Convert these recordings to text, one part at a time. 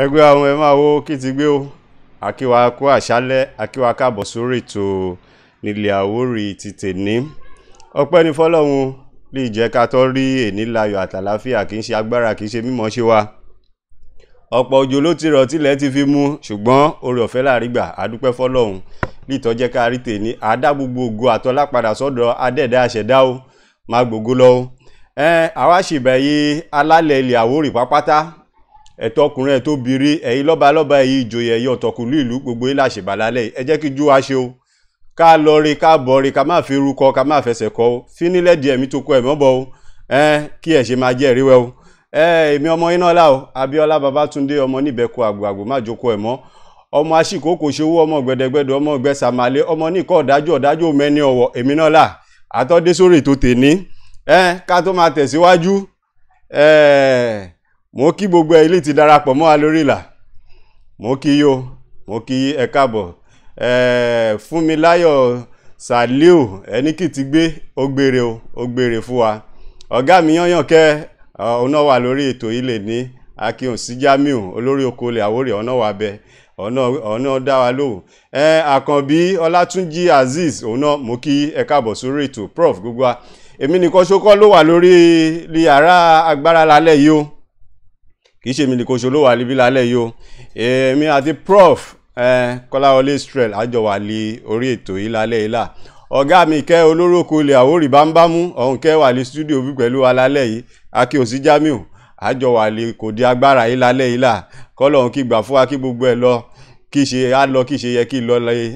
ẹgbẹ́ àwọn ẹ máa wo kí ti gbé o akíwa kó àṣálẹ́ akíwa káàbọ̀ sórí ètò nílé Àwórì ti tèní. Ọpẹ́ ní fọ́lọ́run lè jẹ́ ká tó rí èní láyọ̀ àtàláfíà, kì í ṣe agbára, kì í ṣe mímọ̀ ṣe wa. Ọ̀pọ̀ òjò ló ti rọ̀ tílẹ̀ ti fi mú, ṣùgbọ́n oore ọ̀fẹ́ láàrí gbà adúpẹ́ fọ́lọ́run lè tó jẹ́ ká rí tèní. Àdá gbogbo ògo àtọlá padà sọ́dọ̀ adẹ́ẹ̀dá àṣẹ̀dá o, máa gbògo lọ o. Àwa ṣèbẹ̀yẹ alálẹ̀ ilẹ̀ Àwórì pápátá, ẹ̀tọ́ ọkùnrin ẹ̀ tó bìrì ẹ̀yin lọ́balọ́ba ẹ̀yin ìjòyè ẹ̀yin ọ̀tọ̀kùlú ìlú gbogbo ilé àṣèbàlálẹ̀ ẹ jẹ́ kí jú wa ṣe o, ká lọ rí ká bọ̀ rí ká má fi rúkọ ká má fẹsẹ̀ kọ o, fínílẹ̀ díẹ̀ mi tó kọ ẹ̀ mọ́bọ̀ o, kí ẹ̀ ṣe máa jẹ́ ìríwẹ́ o. Èmi ọmọ iná ọlá o, Abíọ́lá Babátúndé ọmọ níbẹ̀kọ àgbàgbò má jókòó ẹ̀ mọ́, ọmọ aṣíkò kò ṣòwò ọmọ gbẹdẹgbẹdẹ ọmọ gbẹsàmálẹ ọmọ nìkọ́ ọ̀dájú mẹ́ni ọ̀wọ̀ èmi náà là àtọ́dé sórí ètò tèní. Ká tó máa tẹ̀síwájú, mo kí gbogbo ilé ti darapọ̀ mọ́ wa lórí ìlà, mo kí yó, mo kí ẹ káàbọ̀. Fúnmiláyọ̀ Sàlíù ẹni kì ti gbé ó gbére fún wa. Ọ̀gá mi yányàn kẹ́ ọ̀nà wà lórí ètò ilé ní Akíhùn sí Jamiu olórí oko ilẹ̀ Àwórì ọ̀nà wà bẹ ọ̀nà dá wa lóhùn. Àkànbí Ọlátúnjí Azeez ọ̀nà mo kí ẹ káàbọ̀ sórí ètò prof gbogbo wa. Èmi nìkan ṣokọ́ ló wà lórí yàrá agbára lálẹ́ yìí o, kì í ṣe mi nìkan ṣo ló wà níbí lálẹ́ yìí o. Èmi àti prof Kọ́láwọlé Israel àjọ wà lé orí ètò yìí lálẹ́ yìí là. Ọ̀gá mi kẹ́ olórí oko ilẹ̀ Àwórì bámbámú ọ̀hún kẹ́ wà lé stúdíò bí pẹ̀lú wa lálẹ́ yìí. Akíhùn sí Jamiu àjọ wà lé kò di agbára yìí lálẹ́ yìí là. Kọ́lọ́hún kí gbà fún wa kí gbogbo ẹ̀ lọ kí ṣe á lọ kí ṣe yẹ kí lọ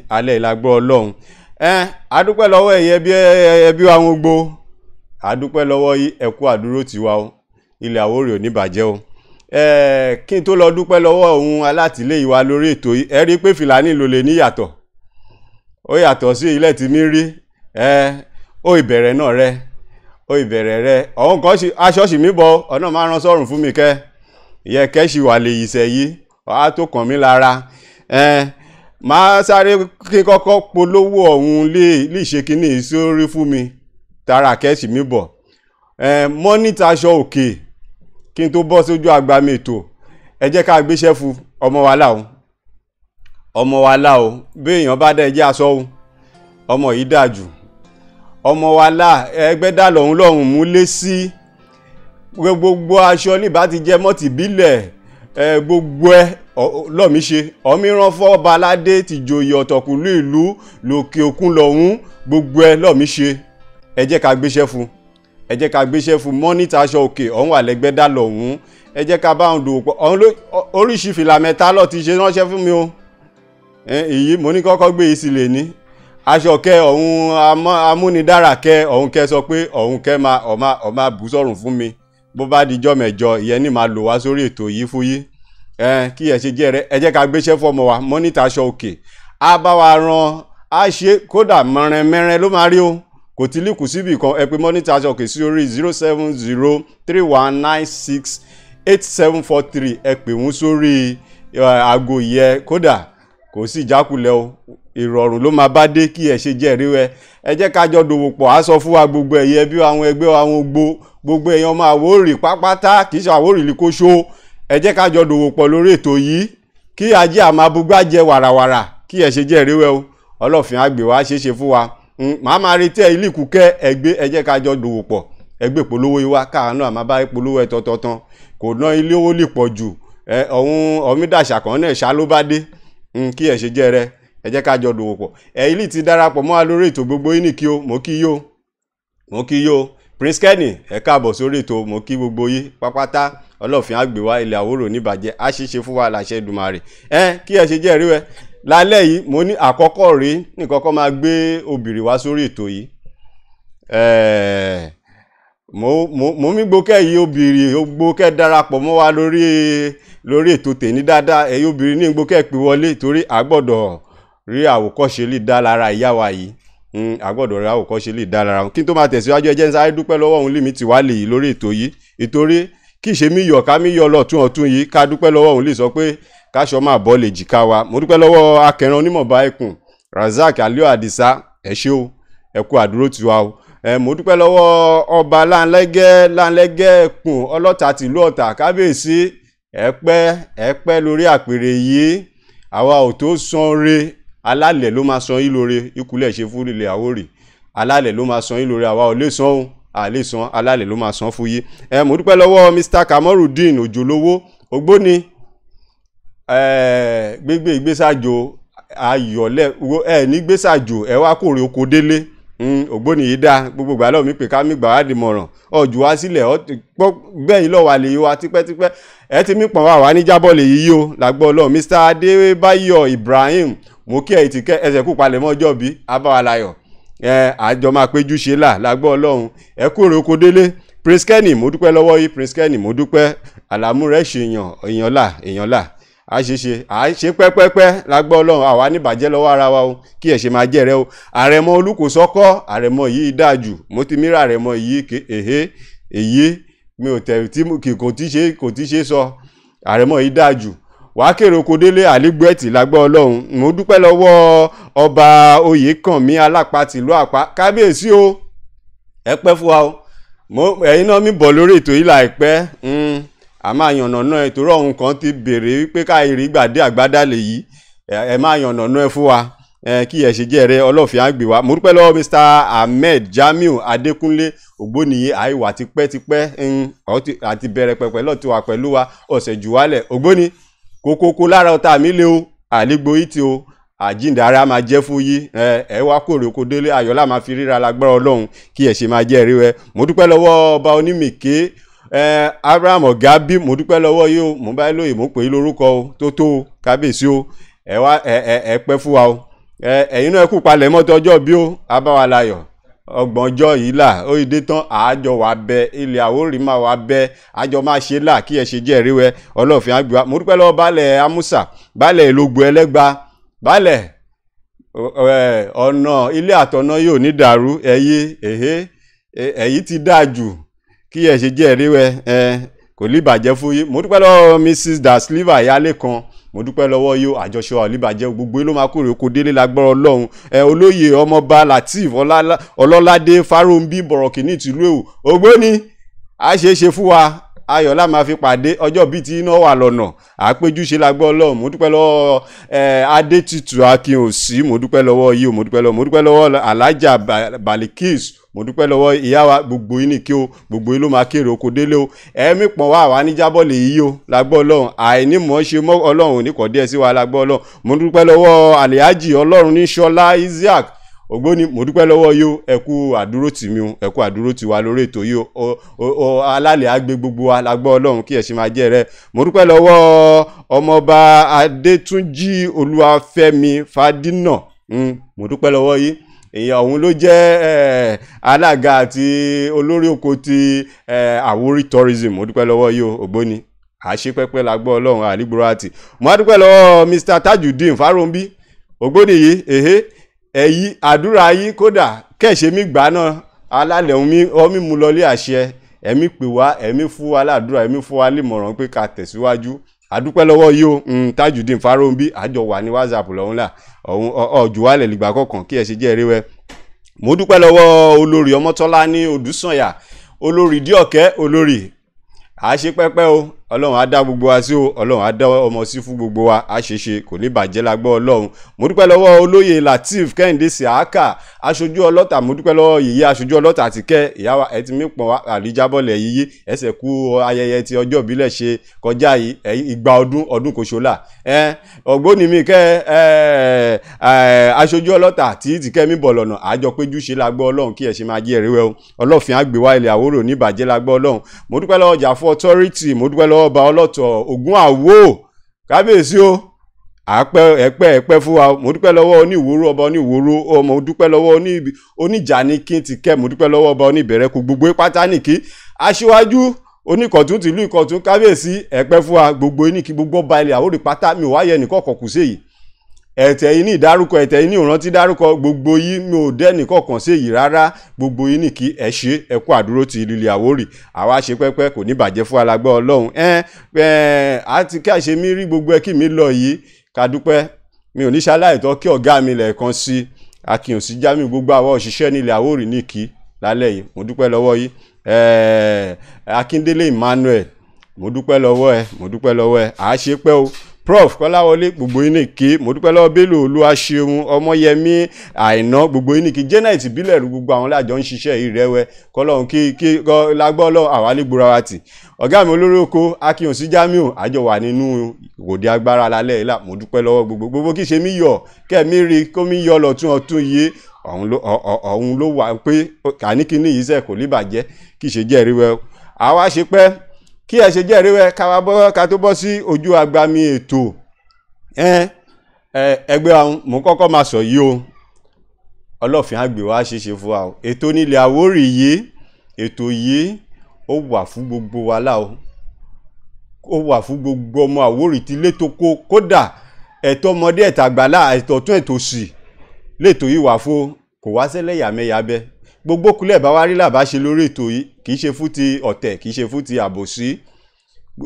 alẹ́ yìí lágbọ́ Ọlọ́run. Adúpẹ́ lọ́wọ́ ẹbí wa wọn gbó, adúpẹ́ lọ́wọ́ yìí ẹ kú àdúró tiwa o, ilẹ̀ Àwórì ò ní bàjẹ́ o. Kí n tó lọ dúpẹ́ lọ́wọ́ òun alátìlẹ́yìn wa lórí ètò yìí, ẹ rí pé Fìlàní ló lè níyàtọ̀, ó yàtọ̀ sí ilẹ̀ tí mi rí. Ó ìbẹ̀rẹ̀ náà rẹ, ó ìbẹ̀rẹ̀ rẹ ọ̀hún kan aṣọ́ọ̀ṣì mi bọ̀ ọ̀nà máa rán sọ́rùn fún mi kẹ́ ìyẹn kẹ́ṣì wà lè yìíṣẹ́ yìí ọ̀há tó kàn mí lára. Máa sáré kí kọ́kọ́ polówó ọ̀hún lè ṣe kíní sórí fún mi tara kẹ́ṣì mi bọ̀. Mọ́nítà aṣọ òkè kí n tó bọ́ sójú àgbàmì ètò, ẹ jẹ́ ká gbéṣẹ́ fún ọmọ wa láò, ọmọ wa láò bí èèyàn bá dẹ̀ jẹ́ aṣọ ohun ọmọ yìí dájú, ọmọ wa láà ẹgbẹ́ dà lọ́hún mú lé sí gbogbo aṣọ níbà ti jẹ́ mọ́tì bílẹ̀ gbogbo ẹ lọ́mí ṣe ọmíràn fọ́ba aládé ti joyè ọ̀tọ̀kùlú ìlú lòkè òkun lọ́hún gbogbo ẹ lọ́mí ṣe. Ẹ jẹ́ ká gbéṣẹ́ fún, ẹ jẹ́ ká gbéṣẹ́ fún mọ́nítà aṣọ òkè ọ̀hún wà lẹ́gbẹ́ dà lọ́hún. Ẹ jẹ́ ká bá òun dòwò pọ̀ ọ̀hún oríṣi fìlà mẹ́ta lọ ti ṣe ránṣẹ́ fún mi o. Èyí mo ní kọ́kọ́ gbé yìí sí lè ní aṣọ kẹ ọ̀hún amúnidára kẹ ọ̀hún kẹ sọ pé ọ̀hún kẹ ọ̀ma bù sọ̀rùn fún mi bó bá dijọ́ mẹ́jọ ìyẹn ní máa lò wá sórí ètò yìí fún yìí. Kí ẹ ṣe jẹ́ rẹ ẹ jẹ́ ká gbéṣẹ́ fún ọmọ wa mọ́nítà aṣọ òkè á bá wa ran á ṣe kódà mẹ́rin ló máa rí o, kò tí líkù síbì kan. Ẹ pè mọ́nítà aṣọ òkè sí orí 07031968743 ẹ pè wọ́n sórí aago yẹ kódà kò sí ìjákulẹ̀ o, ìrọ̀rùn ló máa bá dé. Kí ẹ ṣe jẹ́ ríwẹ́ ẹ jẹ́ ká jọ dòwò pọ̀ á sọ fún wa gbogbo ẹ̀yẹ bí àwọn ẹgbẹ́ àwọn gbogbo èèyàn máa Àwórì pápátá kì í ṣe Àwórì lè kó ṣó. Ẹ jẹ́ ká jọ dòwò pọ̀ lórí ètò yìí kí ajé àmàbúgbà jẹ wàràwàrà. Kí ẹ ṣe jẹ́ ríwẹ́ o, ọlọ́fin àgbè wa ṣeéṣe fún wa. Màá máa retí ẹ ilé ìkúkẹ́ ẹgbẹ́ ẹ jẹ́ ká jọ dòwò pọ̀ ẹgbẹ́ ìpolówó ìwá káàánú àmà bá ìpolówó ẹ tọ̀tọ̀tàn kò ná ilé owó lè pọ̀ jù ọ̀hún ọ̀mídàṣà kan náà ṣá ló bá dé. Kí ẹ ṣe jẹ́ rẹ ẹ jẹ́ ká jọ dòwò pọ̀. Ilé ti darapọ̀ mọ́ wa lórí ètò gbogbo yín ní kí o, mo kí yó, mo kí yó. Prince Kenny ẹ káàbọ̀ sórí ètò, mo kí gbogbo yín pápátá. Ọlọ́fin àgbè wa ilẹ̀ Àwórì ò ní bàjẹ́ á ṣeéṣe fún wa láṣẹ Èdùmàrè. Kí ẹ ṣe jẹ́ ríwẹ́ lálẹ́ yìí mo ní àkọ́kọ́ rí nìkọ́kọ́ máa gbé obìnrin wá sórí ètò yìí. Mo mí gbókẹ́ yìí obìnrin gbókẹ́ darapọ̀ mọ́ wa lórí ètò tèní dáadáa. Ẹ̀yin obìnrin ní gbókẹ́ pè wọlé torí àgbọ̀dọ̀ rí àwòkọ́ṣe lè dá lára ìyá wa yìí. Àgbọ̀dọ̀ rí àwòkọ́ṣe lè dá lára. Kí n tó máa tẹ̀síwájú ẹ jẹ́ n sáré dúpẹ́ lọ́wọ́ òun límì tí wá lè yìí lórí ètò yìí ìtorí kì í ṣe mí yọ̀ ká mí yọ̀ lọ́tún ọ̀tún yìí ká dúpẹ́ lọ́wọ́ òun lè sọ pé káṣọ máa bọ́ lè jìká wa. Mo dúpẹ́ lọ́wọ́ akẹran onímọ̀ọ́bá ẹkùn Razak Aliu Adisa ẹ ṣé o, ẹ kú àdúró tiwa o. Mo dúpẹ́ lọ́wọ́ ọba láńlẹ́gẹ́ ẹkùn ọlọ́ta tìlú Ọ̀tà kábíyèsí ẹ pẹ́ lórí àpèrè yìí àwa ò tó san re alálẹ̀ ló máa san yín lóore ìkúlẹ̀ ṣe fún ilẹ̀ Àwórì alálẹ̀ ló máa san yín lóore àwa ò lè san ohun àlè san alálẹ̀ ló máa san fún yín. Mo dúpẹ́ lọ́wọ́ Mr. Kamorudeen Òjòlówó Ògbóni gbégbé ìgbésàjò ayọ̀lẹ̀ ní gbésàjò ẹ wá kórè oko délé Ògbóni yìí dá gbogbo ìgbà lọ́wọ́ mi pé ká mi gbà wá dìmọ̀ràn ọ̀jù wá sílẹ̀ bẹ́yìn lọ́wọ́ àlè yìí wá tipẹ́tipẹ́ ẹ ti mí pọ̀n wá ní jábọ̀lẹ̀ yìí o làgbọ́ Ọlọ́run. Mr. Adébáyọ̀ Ibrahim mo kí ẹ ti kẹ́ ẹsẹ̀ kú palẹ̀ mọ́ ọjọ́ bí abáwalayọ̀ àjọ máa péjú ṣe làgbọ́ Ọlọ́run ẹ kórè oko délé. Prince Kenny mo dúpẹ́ lọ́wọ́ yìí Prince Kenny mo dúpẹ́ àlàmú rẹ̀ ṣe èèyàn là a ṣe pẹ́pẹ́pẹ́ lágbọ́ Ọlọ́run àwa níbàjẹ́ lọ́wọ́ ara wa o kí ẹ̀ ṣe máa jẹ́ rẹ o. Àrẹ̀mọ Olúkòsọ́kọ́ àrẹ̀mọ yìí dájú mo ti mìíràn àrẹ̀mọ yìí èyí mi ò tẹ̀ tí kò tí ṣe sọ àrẹ̀mọ yìí dájú wàá kéré oko délé àlégbẹ́tì lágbọ́ Ọlọ́run. Mo dúpẹ́ lọ́wọ́ ọba Oyèkànmí Alápatì ìlú Àpá kábíyèsí o ẹ pẹ́ fún wa o ẹ̀yin náà mi bọ̀ lórí ètò yìí láìpẹ́ a máa yànnà náà ìtòrò ọ̀hún kan ti bèrè wípé káyìí gbàdé àgbádálẹ̀ yìí ẹ máa yànnà náà ẹ fún wa kí ẹ ṣe jẹ́ rẹ ọlọ́fin àgbè wa. Mo dúpẹ́ lọ́wọ́ Mr. Ahmed Jamiu Adékúnlé Ògbóni àìwà tipẹ́tipẹ́ àti bẹ̀rẹ̀ pẹ̀pẹ́ lọ́ọ̀ ti wà pẹ̀lú wa ọ̀sẹ̀ jù wálẹ̀ Ògbóni kókókó lára ọ̀tá mi lé o àlégbò yìí ti o àjíǹde ara máa jẹ́ fún yí ẹ wá kórè oko délé ayọ̀lá máa fi ríra lágbára Ọlọ́run kí ẹ ṣe máa jẹ́ rí rẹ. Mo dúpẹ́ lọ́wọ́ ọba Onímìké Abraham Ọ̀gábí mo dúpẹ́ lọ́wọ́ yìí o mo bá lóye mo pè é lórúkọ o tó o kábíyèsí o ẹ pẹ́ fún wa o ẹ̀yin náà kú palẹ̀ mọ́tò ọjọ́ bí o abáwalayọ̀ ọgbọ̀njọ́ yìí là ó dé tán àájọ wà bẹ ilẹ̀ Àwórì máa wà bẹ àjọ máa ṣe là kí ẹ ṣe jẹ́ rí rẹ ọlọ́fin àgbè wa. Mo dúpẹ́ lọ́wọ́ baálẹ̀ Amúsà baálẹ̀ Èlógbò Ẹlẹ́gba baálẹ̀ ọ̀nà ilé àtọ̀nà yóò ní dàrú èyí ti dáa jù kí ẹ ṣe jẹ́ ríwẹ́ kò lè bàjẹ́ fún yín. Mo dúpẹ́ lọ́wọ́ Mrs. Dasliva ìyálé kan mo dúpẹ́ lọ́wọ́ yóò àjọṣe wa ò lè bàjẹ́ gbogbo ló máa kórè oko délé lágbára Ọlọ́run. Olóyè ọmọọba Lateef Ọlọ́ládé Fáróǹbí Bọ̀rọ̀kìnní tìlú Èwù Ògbóni a ṣe é ṣe fún wa ayọ̀lá máa fi pàdé ọjọ́ bíi ti iná wà lọ́nà àpéjú ṣe lágbọ́ Ọlọ́run. Mo dúpẹ́ lọ́wọ́ Adétutù Akínòsí mo dúpẹ́ lọ́wọ́ yìí mo dúpẹ́ lọ́wọ́ Alájà Balikis mo dúpẹ́ lọ́wọ́ ìyá wa gbogbo yín ní kí o gbogbo yín ló máa kéré oko délé o ẹ̀mí pọ̀n wá ní jábọ̀lẹ̀ yìí o lágbọ́ Ọlọ́run àìní mọ̀ ṣe mọ́ Ọlọ́run ní kọ̀ díẹ̀ sí wa lágbọ́ Ọlọ́run. Mo dúpẹ́ lọ́wọ́ Alhaji Ọlọ́run ní Ṣọlá Isiaq Ògbóni mo dúpẹ́ lọ́wọ́ yìí ẹ kú àdúró tì mí o ẹ kú àdúró tì wá lórí ètò yìí o alálẹ̀ àgbẹ̀ gbogbo wa lágbọ́ Ọlọ́run kí ẹ ṣe máa jẹ́ rẹ. Mo dúpẹ́ lọ́wọ́ ọmọọba Adétúnjí Olúwafẹ́mi Fádínà mo dúpẹ́ lọ́wọ́ yìí èèyàn òun ló jẹ́ alága àti olórí oko ti Àwórì tourism mo dúpẹ́ lọ́wọ́ yìí Ògbóni àṣepẹ́pẹ́ lágbọ́ Ọlọ́run àlígbòrò àti mo dúpẹ́ lọ́wọ́ Mr. Tajudeen Fáróǹbí Ògbóni yìí ẹ̀yí àdúrà yìí kódà kẹ́ẹ̀ṣe mi gbà náà alálẹ̀ ọmí mu lọlé àṣẹ ẹ̀mí pè wá ẹ̀mí fún wa ládùúrà ẹ̀mí fún wa lè mọ̀ràn pé ká tẹ̀síwájú àdúpẹ́ lọ́wọ́ yìí o Tajudeen Fáróǹbí àjọ wà ní WhatsApp lọ́hún là ọ̀jù wálẹ̀ lìgbà kọ̀ọ̀kan kí ẹ ṣe jẹ́ ríwẹ́. Mo dúpẹ́ lọ́wọ́ olórí Ọmọ́tọ́lá ní Odùsànyà olórí Díọ̀kẹ́ olórí àṣepẹ́pẹ́ o Ọlọ́run á dá gbogbo wa sí o Ọlọ́run á dá ọmọ sí fún gbogbo wa á ṣeṣe kò ní bàjẹ́ lágbọ́ Ọlọ́run. Mo dúpẹ́ lọ́wọ́ olóyè Lateef Kẹ́hìndé Sìákà aṣojú ọlọ́tà mo dúpẹ́ lọ́wọ́ yìí aṣojú ọlọ́tà àti kẹ́ ìyáwó ẹ ti mí pọ̀n àríjábọ̀lẹ̀ yìí ẹsẹ̀ kú ayẹyẹ ti ọjọ́ ìbílẹ̀ ṣe kọjá yìí ìgbà ọdún kò ṣọlá Ògbóni mi kẹ́ aṣojú ọlọ́tà tí ti kẹ́ mi bọ̀ lọ́nà àjọ péjú ṣe lágbọ́ Ọlọ́run kí ẹ ṣe máa jẹ́ ẹ̀ríwẹ́ o ọlọ́fin àgbè wa ilẹ̀ Àwórì ní bàjẹ́ lágbọ́ Ọlọ́run. Mo dúpẹ́ lọ́wọ́ Jàfọ́ authority mo dúpẹ́ lọ́wọ́ ọba ọlọ́tọ̀ Ògún Àwó kábíyèsí o ẹ̀pẹ́ fún wa. Mo dúpẹ́ lọ́wọ́ Oníwòrò ọba Oníwòrò mo dúpẹ́ lọ́wọ́ Oníjàníkí ti kẹ́ mo dúpẹ́ lọ́wọ́ ọba Oníbẹ̀rẹ̀kù gbogbo pátá nìkí aṣíwájú Oníkọ̀tún tìlú Ìkọ̀tún kábíyèsí ẹ̀pẹ́ fún wa gbogbo nìkí gbogbo ọba ilẹ̀ Àwórì pátá mi ò wáyẹ nìkọ̀ọ̀kan kù sí èyí ẹ̀tẹ̀ yìí ní ìdárúkọ ẹ̀tẹ̀ yìí ní ìrántí dárúkọ gbogbo yìí mi ò dẹ́nì kọ̀ọ̀kan sí èyí rárá gbogbo yìí nìkí ẹ ṣe ẹ kú àdúró ti ilẹ̀ Àwórì àwa ṣe pẹ́pẹ́ kò ní bàjẹ́ fún alágbọ́ Ọlọ́run àti kí àṣẹ mi rí gbogbo ẹ kí mi lọ yìí ká dúpẹ́ mi ò ní ṣaláìtọ́ kí ọ̀gá mi lẹ́ẹ̀kan sí Akínòsí Jamiu gbogbo àwọn òṣìṣẹ́ nílẹ̀ Àwórì nìkí lálẹ́ yìí mo dúpẹ́ lọ́wọ́ yìí Akíndélé Emmanuel mo dúpẹ́ lọ́wọ́ ẹ àṣepẹ́ o Prof Kọ́láwọlé gbogbo yín nìkí mo dúpẹ́ lọ́wọ́ Bello Olúwaṣeun Ọmọyẹmí Àìná gbogbo yín nìkí Janet ìbílẹ̀ rú gbogbo àwọn lájọ ń ṣiṣẹ́ yìí rẹwẹ́ kọ́lọ́hún kí lágbọ́ ọlọ́run àwálé gbóra wa tì ọ̀gá mi olórí oko Akínyòsí Jamiu àjọ wà nínú ìwòde agbára lálẹ́ ìlà mo dúpẹ́ lọ́wọ́ gbogbo kí ṣe mí yọ kẹ́ẹ̀mí rí kó mí yọ lọ́tún yìí ọ̀hún ló wà pé kàníkíní yìí sẹ́ kò ní bàjẹ́ kí ṣe jẹ́rìí wẹ́ àwa ṣe pẹ́ kí ẹ ṣe jẹ́rìí wẹ́ ká tó bọ́ sí ojú agbami ètò ẹgbẹ́ àwọn mo kọ́kọ́ máa sọ yìí o Ọlọ́fin àgbè wá ṣeṣe fún wa o ètò nílẹ̀ Àwórì yìí ètò yìí ó wà fún gbogbo wa lá o ó wà fún gbogbo ọmọ Àwórì tí létò kódà ẹ̀tọ́ ọmọdé ẹ̀tàgbàlá ẹ̀tọ́ tún ẹ̀tọ́ sí létò yìí wà fún kò wá sẹ́lẹ̀yàmẹ̀yà bẹ́ẹ̀ gbogbo kulẹ̀ bá wá rí làbá ṣe lórí ètò yìí kì í ṣe fún ti ọ̀tẹ̀ kì í ṣe fún ti àbòsí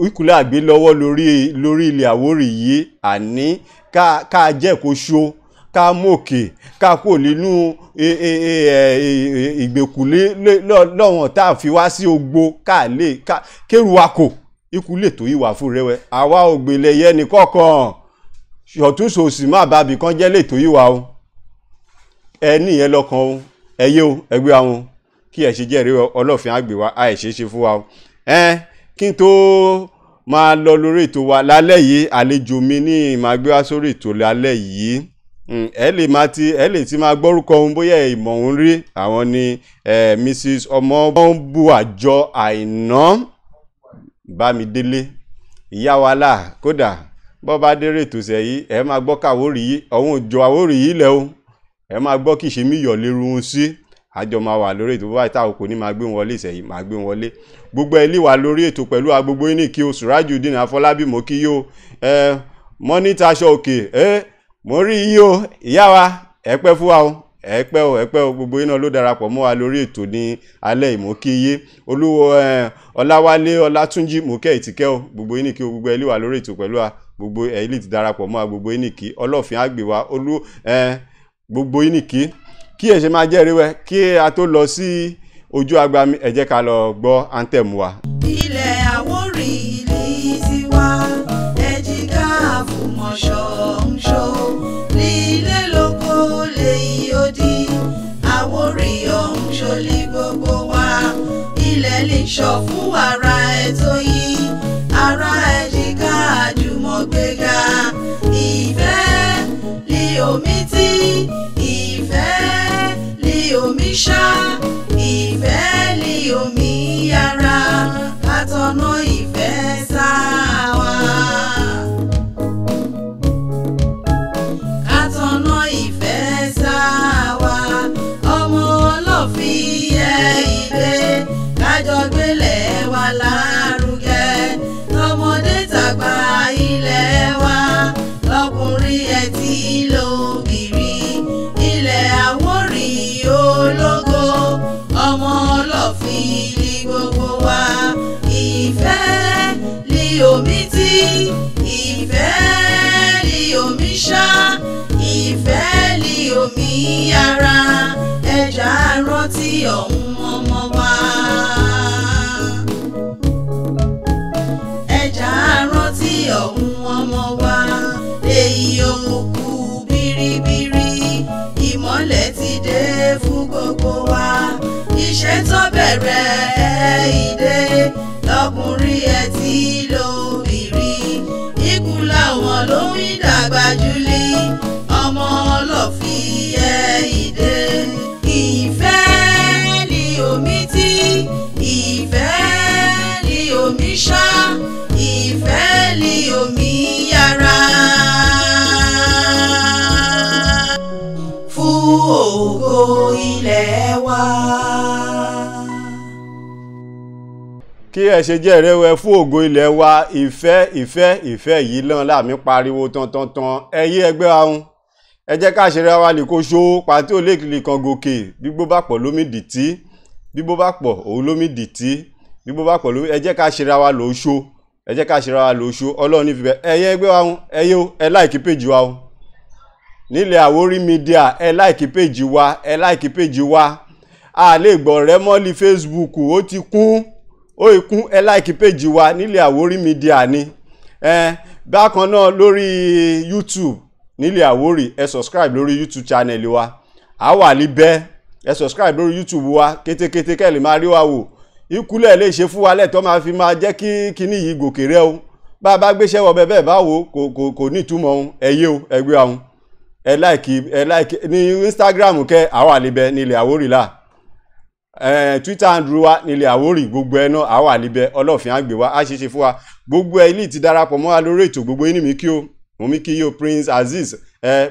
ìkúlẹ̀ àgbé lọ́wọ́ lórí ilẹ̀ Àwórì yìí àní ká jẹ́ kó ṣó ká mòkè ká kò nínú ìgbèkùlé lọ́wọ́n tá a fi wá sí ogbó ká lè kéru akò ìkúlẹ̀ tó yìí wà fún rẹwẹ́ àwa ògbèlè yẹn ní kọ̀ọ̀kan ṣọ̀túnṣòsì má bàbí kan jẹ́ lè tó yìí wà o ẹni yẹn lọ́kàn o ẹyẹ o ẹgbẹ́ àwọn kí ẹ ṣe jẹ́rìí Ọlọ́fin àgbè wa àìṣeéṣe fún wa o kí n tó máa lọ lórí ètò wa lálẹ́ yìí àlejò mi ní ìmàgbé wá sórí ètò lálẹ́ yìí ẹ lè ti máa gbọ́rúkọ ohun bóyá ìmọ̀ òun rí àwọn ni Mrs. Ọmọbùàjọ Àìná Bámidélé ìyá wa là kódà bọ́ bá dérè ètò sẹ́yìn ẹ máa gbọ́ kàwórì yìí ọ̀hún òjò Àwórì yìí lẹ́ o ẹ máa gbọ́ kí ṣe mí yọ̀ lérú wọn sí àjọ máa wà lórí ètò báyìí táwọn kò ní máa gbé wọn wọlé ìsẹ̀yìn máa gbé wọn wọlé gbogbo ẹ̀ lè wà lórí ètò pẹ̀lú agbogbo yín ní kí o Surajudeen Afọlábí mo kí yóò mọ́nítà aṣọ òkè mo rí yí o ìyá wa ẹ pẹ́ fún wa o ẹ pẹ́ o gbogbo yín náà ló darapọ̀ mọ́ wa lórí ètò ní alẹ́ ìmọ̀ kí yé olúwo Ọláwálé Ọlátúnjí mo kẹ́ ìtìkẹ́ o gbogbo yín ní kí o gbogbo ẹ̀ lè wà lórí ètò pẹ̀lú wa gbogbo ẹ̀ lè ti darapọ̀ mọ́ wa gbogbo yín ní kí Ọlọ́fin àgbè wa gbogbo yín ní kí ẹ ṣe máa jẹ́rìí wẹ́ kí a tó lọ sí ojú agbami ẹ jẹ́ ká lọ gbọ́ anthem wa. Ilẹ̀ Àwórì ilé tiwa ẹ̀jìká àfùmọ̀ṣọ́ ń ṣó nílé lóko lèyí odi Àwórì ọ̀hún ṣolí gbogbo wa ilẹ̀ lè ṣọ́ fún wàrà ètò yìí ara ẹ̀jìká àjùmọ̀gbéga ìfẹ́ lé omi tí ìfẹ́ lé omi ṣá ìfẹ́ lé omi yára àtọ̀nà ìfẹ́ sáwà. Àtọ̀nà ìfẹ́ sáwà ọmọ Ọlọ́fin ìdè kájọ gbélé wa lárugẹ tọmọdé tàgbà ilẹ̀ wa lọkùnrin ẹ̀ tí lóbìrí ilẹ̀ Àwórì ológo ọmọ Ọlọ́fin ní gbogbo wa ìfẹ́ lé omi tí ìfẹ́ lé omi ṣá ìfẹ́ lé omi yára ẹja rántí ọ̀hún ọmọ wa ẹja rántí ọ̀hún ọmọ wa èyí òkùnkùn bìrìbìrì ìmọ́lẹ̀ ti dé fún gbogbo wa iṣẹ́ tó bẹ̀rẹ̀ ìdè lọkùnrin ẹ̀ tí lóbìrí ikú làwọn ló ń dàgbà jùlí ọmọ Ọlọ́fin ìdè ìfẹ́ ni omi tí ìfẹ́ ni omi ṣá ìfẹ́ ni omi yára fún ògo ilẹ̀ wa. kí ẹ ṣe jẹ́ ìrẹ́wẹ́ fún ògo ilẹ̀ wa ìfẹ́ yìí lọ́n láàmì pariwo tantantan ẹyí ẹgbẹ́ ahun ẹ jẹ́ ká ṣeré wa lè kó ṣó pàtí òlékìlì kan gòkè bígbó bá pọ̀ lómi dìtí bígbó bá pọ̀ òun lómi dìtí bígbó bá pọ̀ lómi ẹ jẹ́ ká ṣeré wa lò ṣó ẹ jẹ́ ká ṣeré wa lò ṣó Ọlọ́run ní fífẹ́ ẹyẹ ẹgbẹ́ ahun ẹyẹ ẹ láìkí péjì wa o nílẹ̀ Àwórì Media ẹ láìkí péjì wa ẹ láìkí péjì wa a lè gbọ́ rẹ mọ́lì Facebook ó ikún ẹ like page wa nílé Àwórì Media ni bákan náà lórí YouTube nílé Àwórì ẹ subscribe lórí YouTube channel wa a wà níbẹ̀ ẹ subscribe lórí YouTube wa kétékété kẹ́ lè máa rí wa wò ìkúlẹ̀ lè ṣe fún wa lẹ́tọ́ máa fi máa jẹ́ kí kíní yìí gòkè rẹ o bá bá gbéṣẹ́ wọ bẹ́ẹ̀ bá wo kò ní ìtumọ̀ ohun ẹyẹ o ẹgbẹ́ àwọn ẹ like ní Instagram kẹ́ a wà níbẹ̀ nílé Àwórì là Twitter handle wa nílé Àwórì gbogbo ẹ náà a wà níbẹ̀ ọlọ́fin àgbè wa á ṣe fún wa gbogbo ẹ ilé ti darapọ̀ mọ́ wa lórí ètò gbogbo yín ní mi kí o mo mi kí yín o Prince Azeez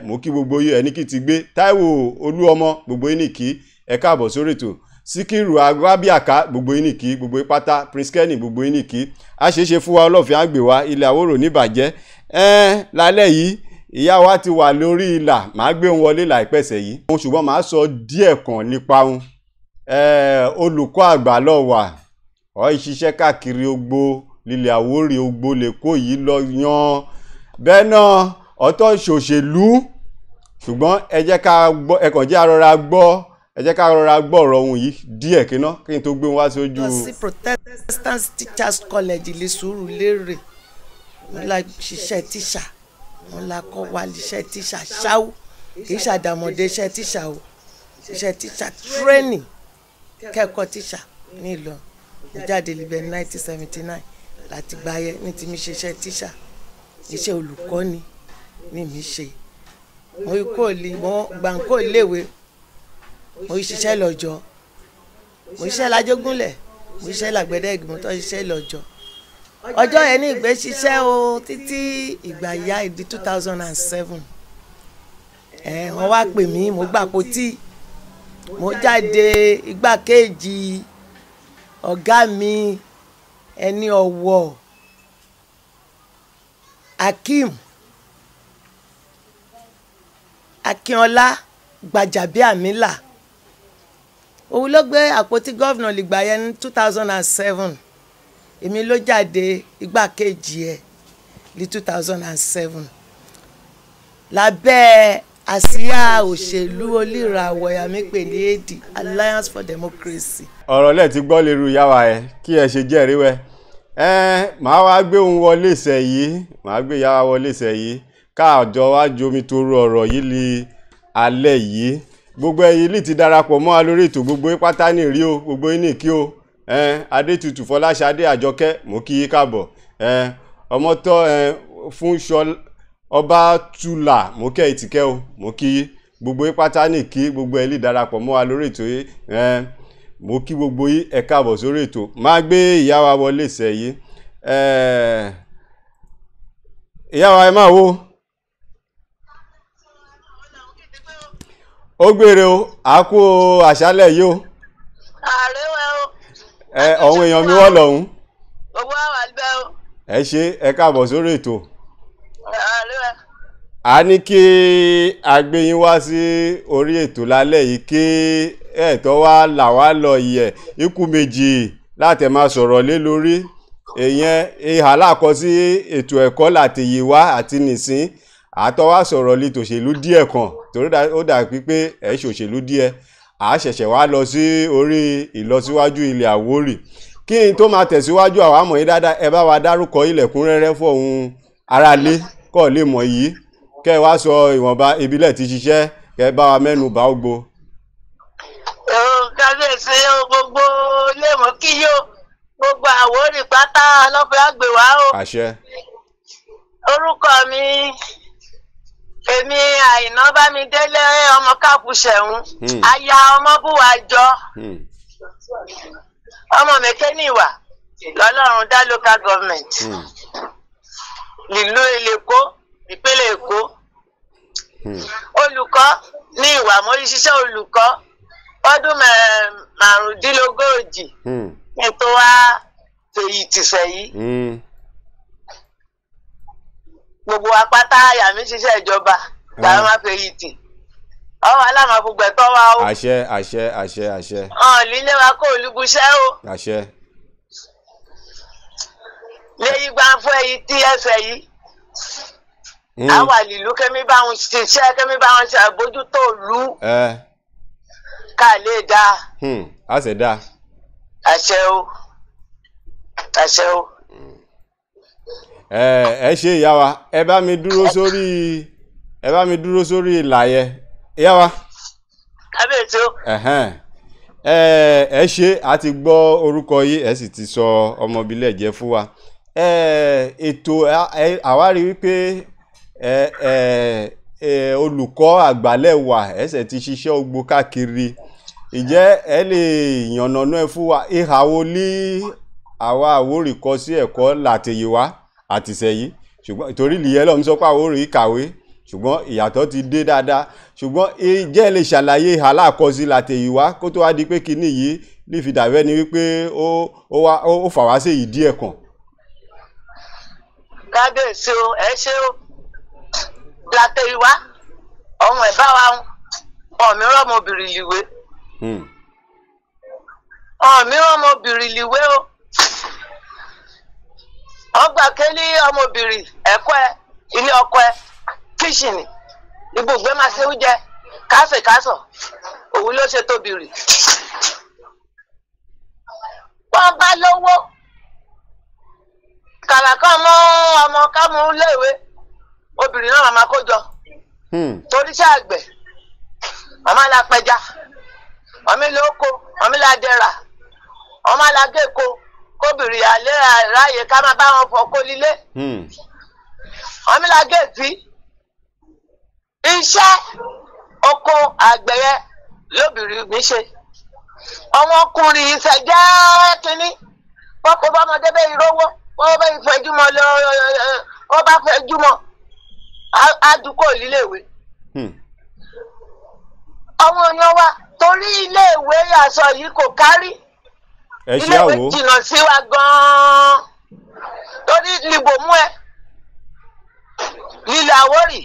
mo kí gbogbo yín ẹni kí ti gbé Táíwò Olúọmọ gbogbo yín ní kí ẹ káàbọ̀ sórí ètò Síkírù Agbábíàká gbogbo yín ní kí gbogbo yín pátá Prince Kenny gbogbo yín ní kí á ṣe fún wa ọlọ́fin àgbè wa ilé Àwórò níbàjẹ́ lálẹ́ yìí ìyá wa ti wà lórí ìlà màá gbé wọn wọlé láìpẹ́sẹ̀ yìí ṣùgbọ́n màá sọ díẹ̀ kan nípa wọn olùkọ́ àgbà lọ wà ọ̀ ìṣiṣẹ́ káàkiri ogbó lílé Àwórì ogbó lẹ́kọ̀ọ́ yìí lọ yan bẹ́ẹ̀ náà ọ̀tọ̀ ṣòṣèlú ṣùgbọ́n ẹ jẹ́ ká gbọ́ ẹ kàn jẹ́ arọra gbọ́ ẹ jẹ́ ká rọra gbọ́ ọ̀rọ̀ ohun yìí díẹ̀ kíná kí n tó gbé wọn wá sójú. lọ sí Protestant Teachers College lè Sùúrùlérè wọn la ṣiṣẹ́ tíṣà wọn la kọ́ wa iṣẹ́ tíṣà ṣáú kì í ṣàdàmọ̀dé iṣẹ́ tíṣà o iṣẹ́ tíṣà training kẹ́kọ̀ọ́ tíṣà nílò jáde libẹ̀ 1979 láti gbáyé ní ti mi ṣiṣẹ́ tíṣà iṣẹ́ olùkọ́ni ní mi ṣe mo gbàǹkó léwe mo ṣiṣẹ́ lọ́jọ́ mo ṣiṣẹ́ lájogúnlẹ̀ mo ṣiṣẹ́ lágbẹ̀dẹ ìgbìmọ̀ tó ṣiṣẹ́ lọ́jọ́ ọjọ́ yẹn ní ìgbé ṣiṣẹ́ o títí ìgbà ìyá ìdí 2007 wọ́n wá pè mí mo gbà pòtí mo jáde igbákejì ọ̀gá mi ẹni ọ̀wọ̀ Akínọlá Gbàjàbíàmílà òun ló gbé àpótí gọ́vnà lìgbà yẹn ní 2007 èmi ló jáde igbákejì ẹ̀ ní 2007 lábẹ́ àsíá òṣèlú oníràwọ̀ yàmípè ní AD Alliance for Democracy. ọ̀rọ̀ lẹ́ẹ̀ ti gbọ́ lérú yàwá ẹ kí ẹ ṣe jẹ́rìí wẹ màá wá gbé òun wọlé ìṣẹ̀ yìí màá gbé yàwá wọlé ìṣẹ̀ yìí káàjọ wá jomi toro ọ̀rọ̀ yìí lè alẹ́ yìí gbogbo ẹ̀yin lè ti darapọ̀ mọ́ wa lórí ètò gbogbo pátá ní rí o gbogbo yín ní kí o Adétutù Fọláṣadé Àjọkẹ́ mo kí yín káàbọ̀ Ọmọtọ́ Fúnṣọ́ Ọbátúlà mo kẹ́ ìtìkẹ́ o mo kí yín gbogbo yín pátá ní kí gbogbo ẹ̀yin lè darapọ̀ mọ́ wa lórí ètò yìí mo kí gbogbo yín ẹ káàbọ̀ sórí ètò máa gbé ìyá wa wọlé ìṣẹ̀ yìí ìyá wa ẹ máa wo ó gbére o àkó àṣálẹ̀ yìí o ààrẹ wa o ọ̀hún èèyàn mi wọ́n lọ́hún gbogbo àwọn àgbẹ̀ o ẹ ṣe ẹ káàbọ̀ sórí ètò ààrẹ wa. a ní kí a gbé yín wá sí orí ètò lálẹ́ yìí kí ẹ̀tọ́ wa là wá lọ yẹ̀ ikú méjì láti máa sọ̀rọ̀ lé lórí èèyàn ìhà lákọ sí ètò ẹ̀kọ́ láti yìí wá àti nìsín àtọwà sọ̀rọ̀ lè tòṣèlú díẹ̀ kan torí ó dà pípé ẹ̀ ṣòṣèlú díẹ̀ a ṣẹ̀ṣẹ̀ wá lọ sí orí ìlọsíwájú ilẹ̀ Àwórì kí n tó máa tẹ̀síwájú àwọn àmọ̀ yìí dáadáa ẹ bá wa dárúkọ ilẹ̀kúnrẹ́rẹ́ fún ohun aráalé kọ́ lè mọ̀ yìí kẹ́ ẹ wá sọ ìwọ̀nba ìbílẹ̀ ti ṣiṣẹ́ kẹ́ ẹ bá wa mẹ́nu bá ó gbó. kábíyèsí gbogbo lè mọ̀ kí yó gbogbo Àwórì pátá lọ́fẹ̀ẹ́ àgbèwá o. àṣẹ. orúkọ mi èmi Àìná Bámidélé ọmọ Káfùṣẹ̀hún aya ọmọ Búwàjọ ọmọ Mẹ̀kẹ́níwà lọ́lọ́run dá local government nílùú Èkó ìpínlẹ̀ Èkó olùkọ́ ní ìwà mo rí ṣiṣẹ́ olùkọ́ ọdún márùndínlógójì kí n tó wá fèyí tìṣẹ́ yìí gbogbo apáta àyà mi ṣiṣẹ́ ìjọba làwọn máa fèyí tì ọwọ́ aláma gbogbo ẹ̀tọ́ wa o. àṣẹ àṣẹ àṣẹ àṣẹ. lílé wa kó olúbuṣẹ́ o. àṣẹ. léyìí gbà fún èyí tí ẹsẹ̀ yìí. àwa lílù kẹ́mi bá wọn ṣiṣẹ́ kẹ́mi bá wọn ṣe àbójútó ìlú. ká lè dáa. a ṣe dáa. àṣẹ o. àṣẹ o. ẹ ṣe ìyá wa ẹ bá mi dúró sórí ìlà yẹn ìyá wa. kábíyèsí o. ẹ ṣe a ti gbọ́ orúkọ yìí ẹ sì ti sọ ọmọbílẹ̀ jẹ́ fún wa. Ètò àwárí wípé olùkọ́ àgbàlẹ̀wà ẹsẹ̀ ti ṣiṣẹ́ ogbó káàkiri, ìjẹ́ ẹ lè yànnàná ẹ fún wa ìhà wo ní àwa Àwórì kọ sí ẹ̀kọ́ látẹ̀yìnwá àtìsẹ̀yìn, ṣùgbọ́n ìtorí ìlìyẹ́ lọ́mú sọ pé Àwórì kàwé ṣùgbọ́n ìyàtọ̀ ti dé dáadáa, ṣùgbọ́n ìjẹ́ lè ṣàlàyé ìhà lákọsí látẹ̀yìnwá kó tó wá di pé kíní yìí lè fi dàbẹ́ ni wípé ó fà wá sí èyí díẹ̀ kan. kábíyèsí o ẹ ṣe o látẹ̀yìnwá ọmọ ẹ̀ bá wa ọ̀míràn ọmọbìnrin ìlìwé ọ̀míràn ọmọbìnrin ìlìwé o ọgbà kélé ọmọbìnrin ẹ̀kọ́ ẹ ilé ọkọ ẹ kíṣìnì ibùgbé máa ṣe oúnjẹ kásẹ̀kásọ̀ òun ló ṣe tóbi rì wọ́n bá lówó kàlàkàn mọ́ ọmọ kámú léèwé obìnrin náà màmá kó jọ toríṣẹ́ àgbẹ̀ màmá la pẹja màmí la oko màmí la dẹra màmá la gẹ́ko kóbìnrin àlẹ́ ráàyè ká máa bá wọn fọ kó lílé màmí la gẹ́ẹ̀fì iṣẹ́ oko àgbẹ̀yẹ lóbìnrin mi ṣe ọmọkùnrin ìṣẹ̀jẹ̀ kínní pọ́pọ́ bọ́mọdé bẹ́ẹ̀ rówó wọ́n bá ìfẹ́júmọ́ lọ wọ́n bá fẹ́júmọ́ àdúgbò líléèwé. àwọn èèyàn wa torí iléèwé aṣọ yìí kò kárí iléèwé jìnnà sí wa gan-an torí libò mú ẹ lílẹ̀ Àwórì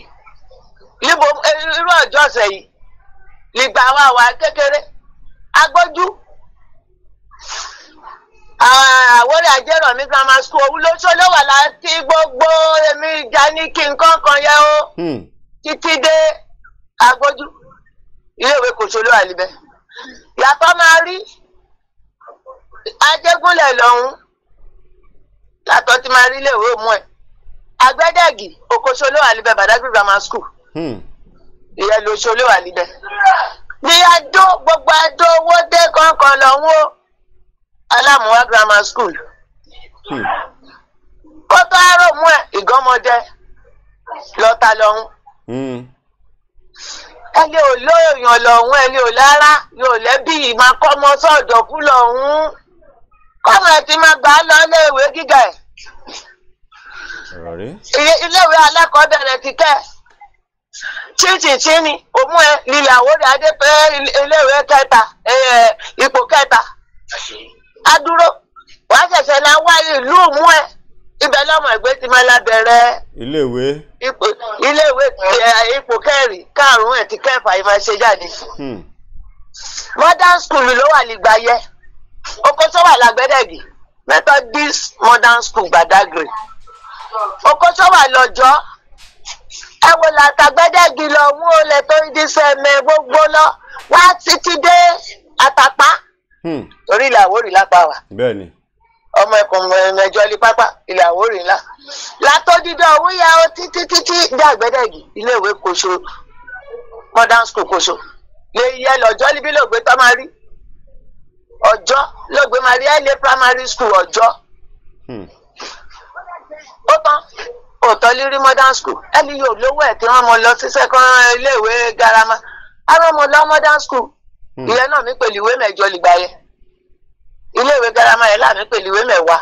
libò irú ọjọ́ ọ̀sẹ̀ yìí lìgbà wà kékeré agbójú. Àwórì Ajérọ̀mí grammar school òun ló ṣó ló wà láti gbogbo èmi ìjà ní kí nǹkan kan yẹ o títí dé agbójú iléèwé kò ṣó ló wà níbẹ̀ yàtọ̀ máa rí Ajégúnlẹ̀ lọ́hún yàtọ̀ ti máa rí iléèwé òmù ẹ̀ Àgbẹ̀dẹ̀gì Òkòṣó ló wà níbẹ̀ Badagry grammar school ìyẹn ló ṣó ló wà níbẹ̀ ní Adó gbogbo Adó owó dé kankan lọ́hún o Alámùwá grammar school kótó àárò mú ẹ Ìgànmọdé lọta lọ́hún ẹni ò lóyàn lọ́hún ẹni ò lára yóò lẹ́bí ìmọ̀ kọ́mọ sọ́ọ̀dọ̀ fún lọ́hún kọ́mọ ẹ ti máa gbà á lọ iléèwé gíga ẹ̀ iléèwé alákọ̀ọ́bẹ̀rẹ̀ ti kẹ́ chíchìchí òmú ẹ lílẹ̀ Àwórì Adépẹ́ iléèwé kẹta ipò kẹta adúró wàá ṣẹ̀ṣẹ̀ náà wá ìlú mú ẹ ibẹ̀ lọ́mọ ẹgbẹ́ ti máa lábẹ́rẹ́ iléèwé ipò kẹrin karùn-ún ẹ̀ ti kẹfà yìí máa ṣe jáde modern school ló wà nígbà yẹ Òkòṣó wà l'Àgbẹ̀dẹ̀gì Methodist modern school Badagry Òkòṣó wà lọ́jọ́ ẹ wò l'Àgbẹ̀dẹ̀gì lọ mú olè tó ń díṣẹ́ mẹ gbogbo lọ wá títí dé Àtàpá torí ilẹ̀ Àwórì lápá wa ọmọ ẹkùn mẹjọ lé pápá ilẹ̀ Àwórì ńlá látọ́dídọ́ òun ya ó títí dé Àgbẹ̀dẹ̀gì iléèwé Kòṣó modern school Kòṣó lè yẹ lọ́jọ́ níbí lóògbé tó máa rí Ọ̀jọ́ lóògbé máa rí ẹ̀lẹ́ primary school Ọ̀jọ́ ó tán òótọ́ lírí modern school ẹni yóò lówó ẹ̀ tí wọ́n mọ lọ sí secondary iléèwé girama àwọn ọmọ lọ modern school ìyẹn náà mi pẹ̀lú ìwé mẹ́jọ lìgbà yẹn iléèwé girama yẹn láàmì pẹ̀lú ìwé mẹ́wàá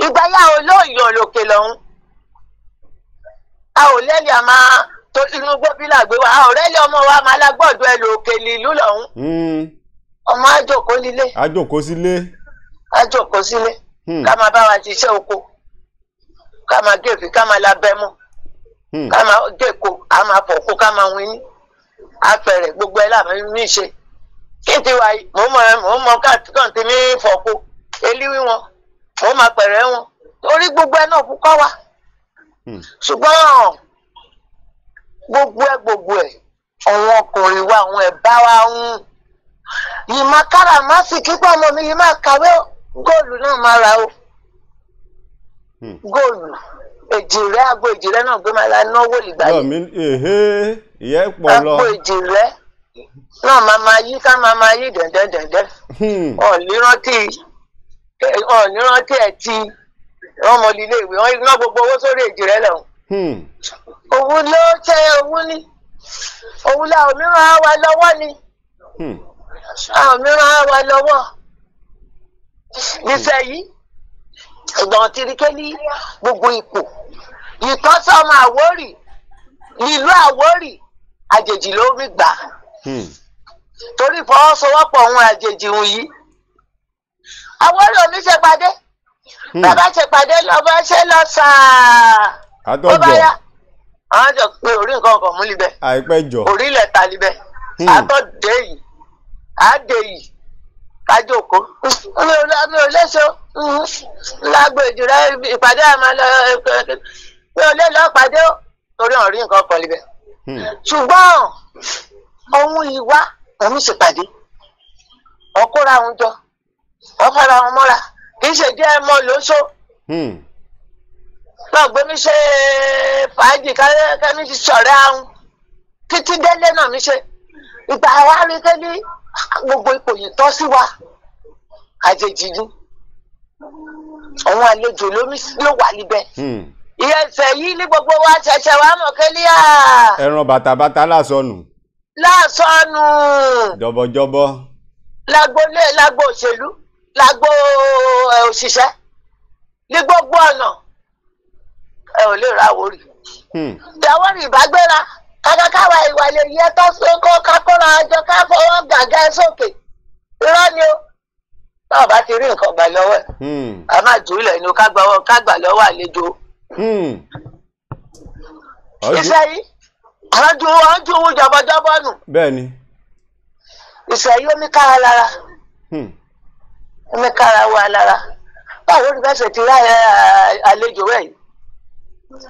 ìgbà yà ó lóòyàn lòkè lọ́hún a ò lẹ́lì àmà tó inú gbóbi làgbé wa a ò rẹ́lì ọmọ wa máa lágbọ́dọ̀ ẹ lòkè lílú lọ́hún ọmọ àjòkó lílé àjòkó sílé ká máa bá wa ṣiṣẹ́ oko ká máa gèfì ká máa lábẹ́mú ká máa gèkó ká máa fọ̀kó ká máa wíní afẹ̀rẹ̀ gbogbo ẹ̀ láàmú ní ìṣe kí n ti wáyé mò ń mọ káàtìkàn tí mi fọ̀kó elíwí wọn mò ń máa pẹ̀rẹ̀ wọn orí gbogbo ẹ̀ náà kúkọ́ wá ṣùgbọ́n gbogbo ẹ̀ àwọn ọkùnrin wa àwọn ẹ̀bá wa ń yìí máa kára má sì kíkọ́ ọmọ mi yìí máa kàwé o góòlù náà máa ra o góòlù èjìrẹ́ agbo èjìrẹ́ náà gbé máa la náwó lìgbà yìí ìyẹn pọ̀ lọ agbo èjìrẹ́ náà máa yí ká máa yí dẹ̀ndẹ̀dẹ̀ndẹ̀ ọ̀nìrántí ẹ̀ ti ọmọ ilé ìwé wọn ná gbogbo owó sórí èjìrẹ́ lọ òun ló ṣe òun ní òun la òmíràn á wa lọ́wọ́ ni òmíràn á wa lọ́wọ́ nísẹ̀yìí ìgbọ̀n tirikẹ́lí gbogbo ipò ìtọ́sọ́mọ Àwórì nílùú Àwórì àjèjì ló rí gbà torí ìfọwọ́sowọ́pọ̀ ohun àjèjì òun yìí Àwórì omi ṣèpàdé bàbá ṣèpàdé lọ́bọ̀ ṣe lọ sàá ó bá yá àwọn jọ pé orí nǹkan ọkọ̀ mú libẹ̀ àìpẹ́ jọ orí ilẹ̀ ta libẹ̀ àtọ̀dé yìí àdé yìí kájòkó mi ò léṣo lágbo ìjìrẹ́ ìpàdé àmà lọ mi ò lè lọ pàdé ó torí ọ̀rí nǹkan ọkọ̀ libẹ̀ ṣùgbọ́n ohun ìwá òun ṣèpàdé ọkọ́ra òun jọ ọ̀fara òun mọ́ra kì í ṣe díẹ̀ mọ́ lóṣó náà gbé mi ṣe fàájì kẹ́mi ti sọ̀rẹ́ àwọn títí délé náà mi ṣe ìgbà wa rí kẹ́lí gbogbo ipò yìí tọ́ sí wa àjèjì ni àwọn àlejò ló wà níbẹ̀ ìyẹ̀sẹ̀ yìí ní gbogbo wa ṣẹ̀ṣẹ̀ wa mọ̀ kẹ́lí à. ẹran bàtàbàtà lásọnù. lásọnù. jọbọjọbọ. lágbo òṣèlú lágbo òṣìṣẹ́ ní gbogbo ọ̀nà ẹ ò lè ra Àwórì. Àwórì ìbágbéra kákákáwa ìwà lè yẹ tó sókó kákóra ọjọ́ ká fọwọ́ gàgá ẹ sókè irọ́ ni ó náà bá ti rí nǹkan gbà lọ́wọ́ ẹ̀ a máa jù ú lẹ̀ ní ká gbà lọ́wọ́ àlejò. iṣẹ́ yìí wọ́n ju owó jọbọjọbọ nù. bẹ́ẹ̀ni. iṣẹ́ yìí omi kára lára omi kára wà lára báwo ni bẹ́ẹ̀ ṣe ti rá àlejò rẹ̀ yìí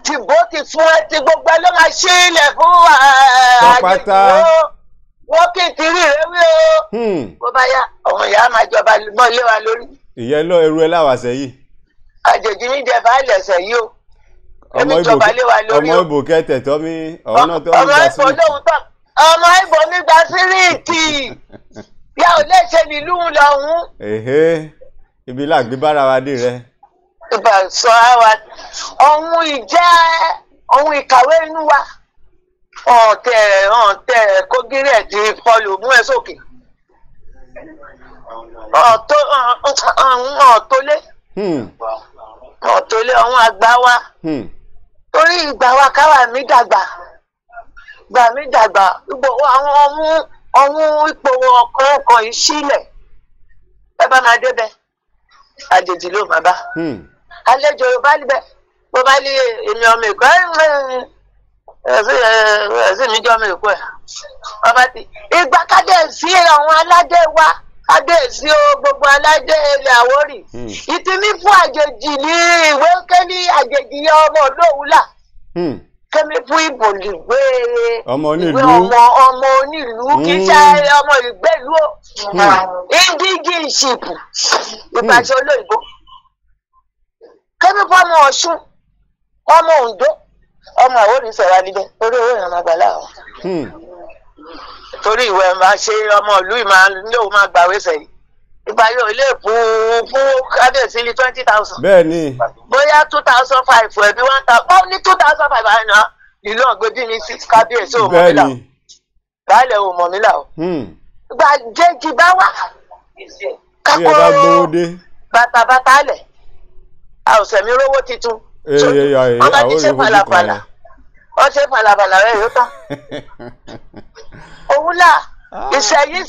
tìbó ti fún ẹ ti gbogbo ẹ ló máa ṣí ilẹ̀ fún àjèjì wọ́n kì í ti rí rẹ wí o bó bá yá ọmọ ìyá máa jọba mọ́ ilé wa lórí. ìyẹn lọ ẹrú ẹ láwàṣẹ yìí. àjèjì ní jẹ bá lẹsẹ yìí o èmi jọba lé wa lórí o. ọmọ ìbò kẹtẹ tọmí ọ̀nà tó ń gbà sí. ọmọ ìbò mi gba síríìtì yà ò lè ṣe nílùú lọ́hún. ibi làgbé bára wa dé rẹ. ìbá sọ àwa ọ̀hún ìjẹ́ ọ̀hún ìkàwé inú wa ọ̀tẹ̀ kógírí ẹ̀ ti fọlù mú ẹ sókè ọ̀tọ́lé ọ̀hún àgbà wa torí ìgbà wa káwa mi dàgbà àwọn ọ̀hún ipò ọ̀kan yìí sílẹ̀ ẹ bá máa débẹ̀ àjèjì ló máa bá àlejò bá níbẹ̀ bó bá ní èmi ọmọ èkó ẹ̀sìn mi jọ́ ọmọ èkó ẹ̀ ọba ti ìgbà kábíyèsí àwọn aládé wa kábíyèsí o gbogbo aládé ilẹ̀ Àwórì ìtìmí fún àjèjì ní ìwé kẹ́lí àjèjì yẹ ọmọ olóòwúlà kẹ́mi fún ìbò ìwé ọmọ onílùú kì í ṣe ọmọ ìgbélú o indigenship ìpàṣẹ olóyìnbó kẹ́mi fún ọmọ Ọ̀ṣun ọmọ Oǹdó ọmọ Àwórì sọ̀rọ̀ níbẹ̀ torí owó ìrànlọ́ àgbàlá ọ̀ torí ìwé máa ṣe ọmọ ìlú ìmáà máa gbàwé sẹ́yìn ìgbà yóò ilé fún kábíyèsí ní 20,000. bẹ́ẹ̀ni. bóyá 2,500 ẹbí 1,000 báwo ní 2,500 àná ìlú ọ̀gbẹ́bí ní 6 kábíyèsí ò mọ̀ mí là ó baálẹ̀ ò mọ̀ mí là ó. ìgbà jẹ́jì bá wà kákó bàtàbàtà lẹ̀ a ò sẹ̀mí rówó titun wọ́n bá ti ṣe falafala wọ́n ṣe falafala rẹ̀ yóò tán. òun là ìṣẹ̀yìn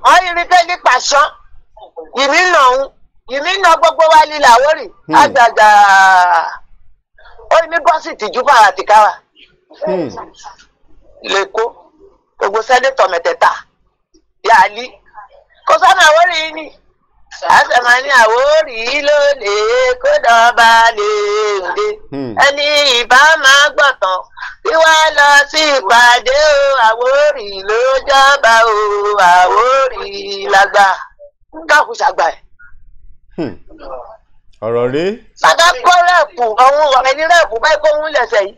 wọ́n yí rí tẹ́lẹ̀ pàṣán yìmí nà gbogbo wa ní Àwórì àgbàgbà ó ní bọ́sì tìjú fún àtìkáwà lẹ́kọ́ gbogbo sẹ́nẹ́tọ̀ mẹ́tẹ̀ẹ̀ta yàlí kó sọ́nà Àwórì yìí ni àṣẹmọ ní Àwórì ló lè kó dọ́ba lè dé ẹni ìbá máa gbọ̀tàn bí wàá lọ sí ìpàdé o Àwórì ló jọba o Àwórì lágbà káàkùn ṣàgbà ẹ̀ ọ̀rọ̀ rí. bàbá kọ́ rẹ́ẹ̀pù ọ̀hún ọ̀rẹ́ ní rẹ́ẹ̀pù báyìí kó ń lẹ̀sẹ̀ yìí.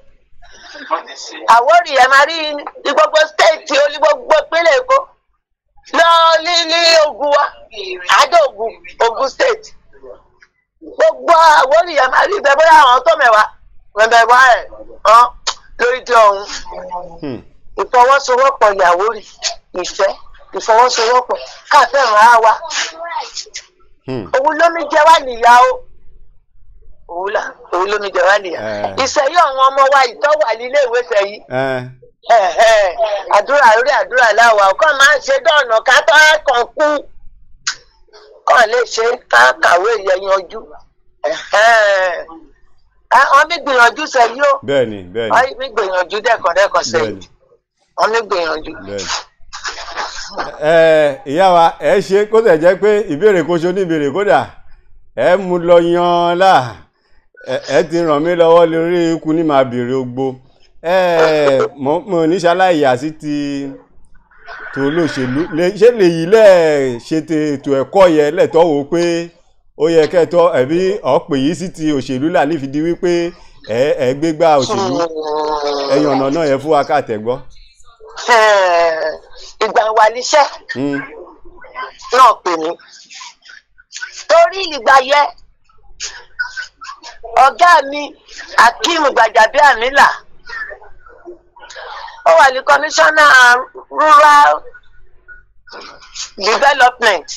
Àwórì ẹ̀ máa rí ní gbogbo stéètì ó ní gbogbo ìpínlẹ̀ Èkó lọ ní Ògùn wa àádọ́ Ògùn stéètì. Gbogbo Àwórì ẹ̀ máa rí ibẹ̀ bóyá àwọn tó mẹ́wàá mẹ́wàá ẹ̀ hàn lórí ti ọ̀hún. Ìfọwọ́sowọ́pọ̀ Àwórì ìfẹ́ ìfọwọ́sowọ́pọ̀ káfẹ́ràn á wa. Òun ló mi jẹ wá nìyá o. Òun ló mi jẹ wá nìyá. Ìṣẹ̀yí àwọn ọmọ wa ìtọ́wà nílé ìwé sẹ́yí. Àdúrà lórí àdúrà láwa ọkọ máa ń ṣe dọ̀nà ká tó kàn kú kàn lè ṣe ká kàwé yẹn yanjú. Wọ́n mi gbìyànjú sẹ́yí o. Bẹ́ẹ̀ni. Wọ́n mi gbìyànjú dẹ́kọ̀dẹ́kọ̀ sẹ́yí. Wọ́n mi gbìyànjú. Ìyá wa ẹ ṣe kó tẹ̀ jẹ́ pé ìbéèrè kó ṣe oníbèrè kódà ẹ mú lọ yan là ẹ ti ràn mí lọ́wọ́ lórí ikú ní máa bèrè ogbó mo ní ṣaláìyà sí ti tó olóṣèlú ṣé lè yí lẹ̀ ṣe ètò ẹ̀kọ́ yẹn lẹ́tọ́ wò pé ó yẹ kẹ́tọ́ ẹ̀bí ọ̀pẹ̀ yìí sí ti òṣèlú là ní fìdí wípé ẹ gbégbá òṣèlú ẹ̀yàn ọ̀nà náà yẹ fún wa káàtẹ́gbọ́. Ìgbà wà níṣẹ́ náà pè mí torí ìgbà yẹ ọ̀gá mi Akeem Gbajabiamila ó wà ní commissioner rural development.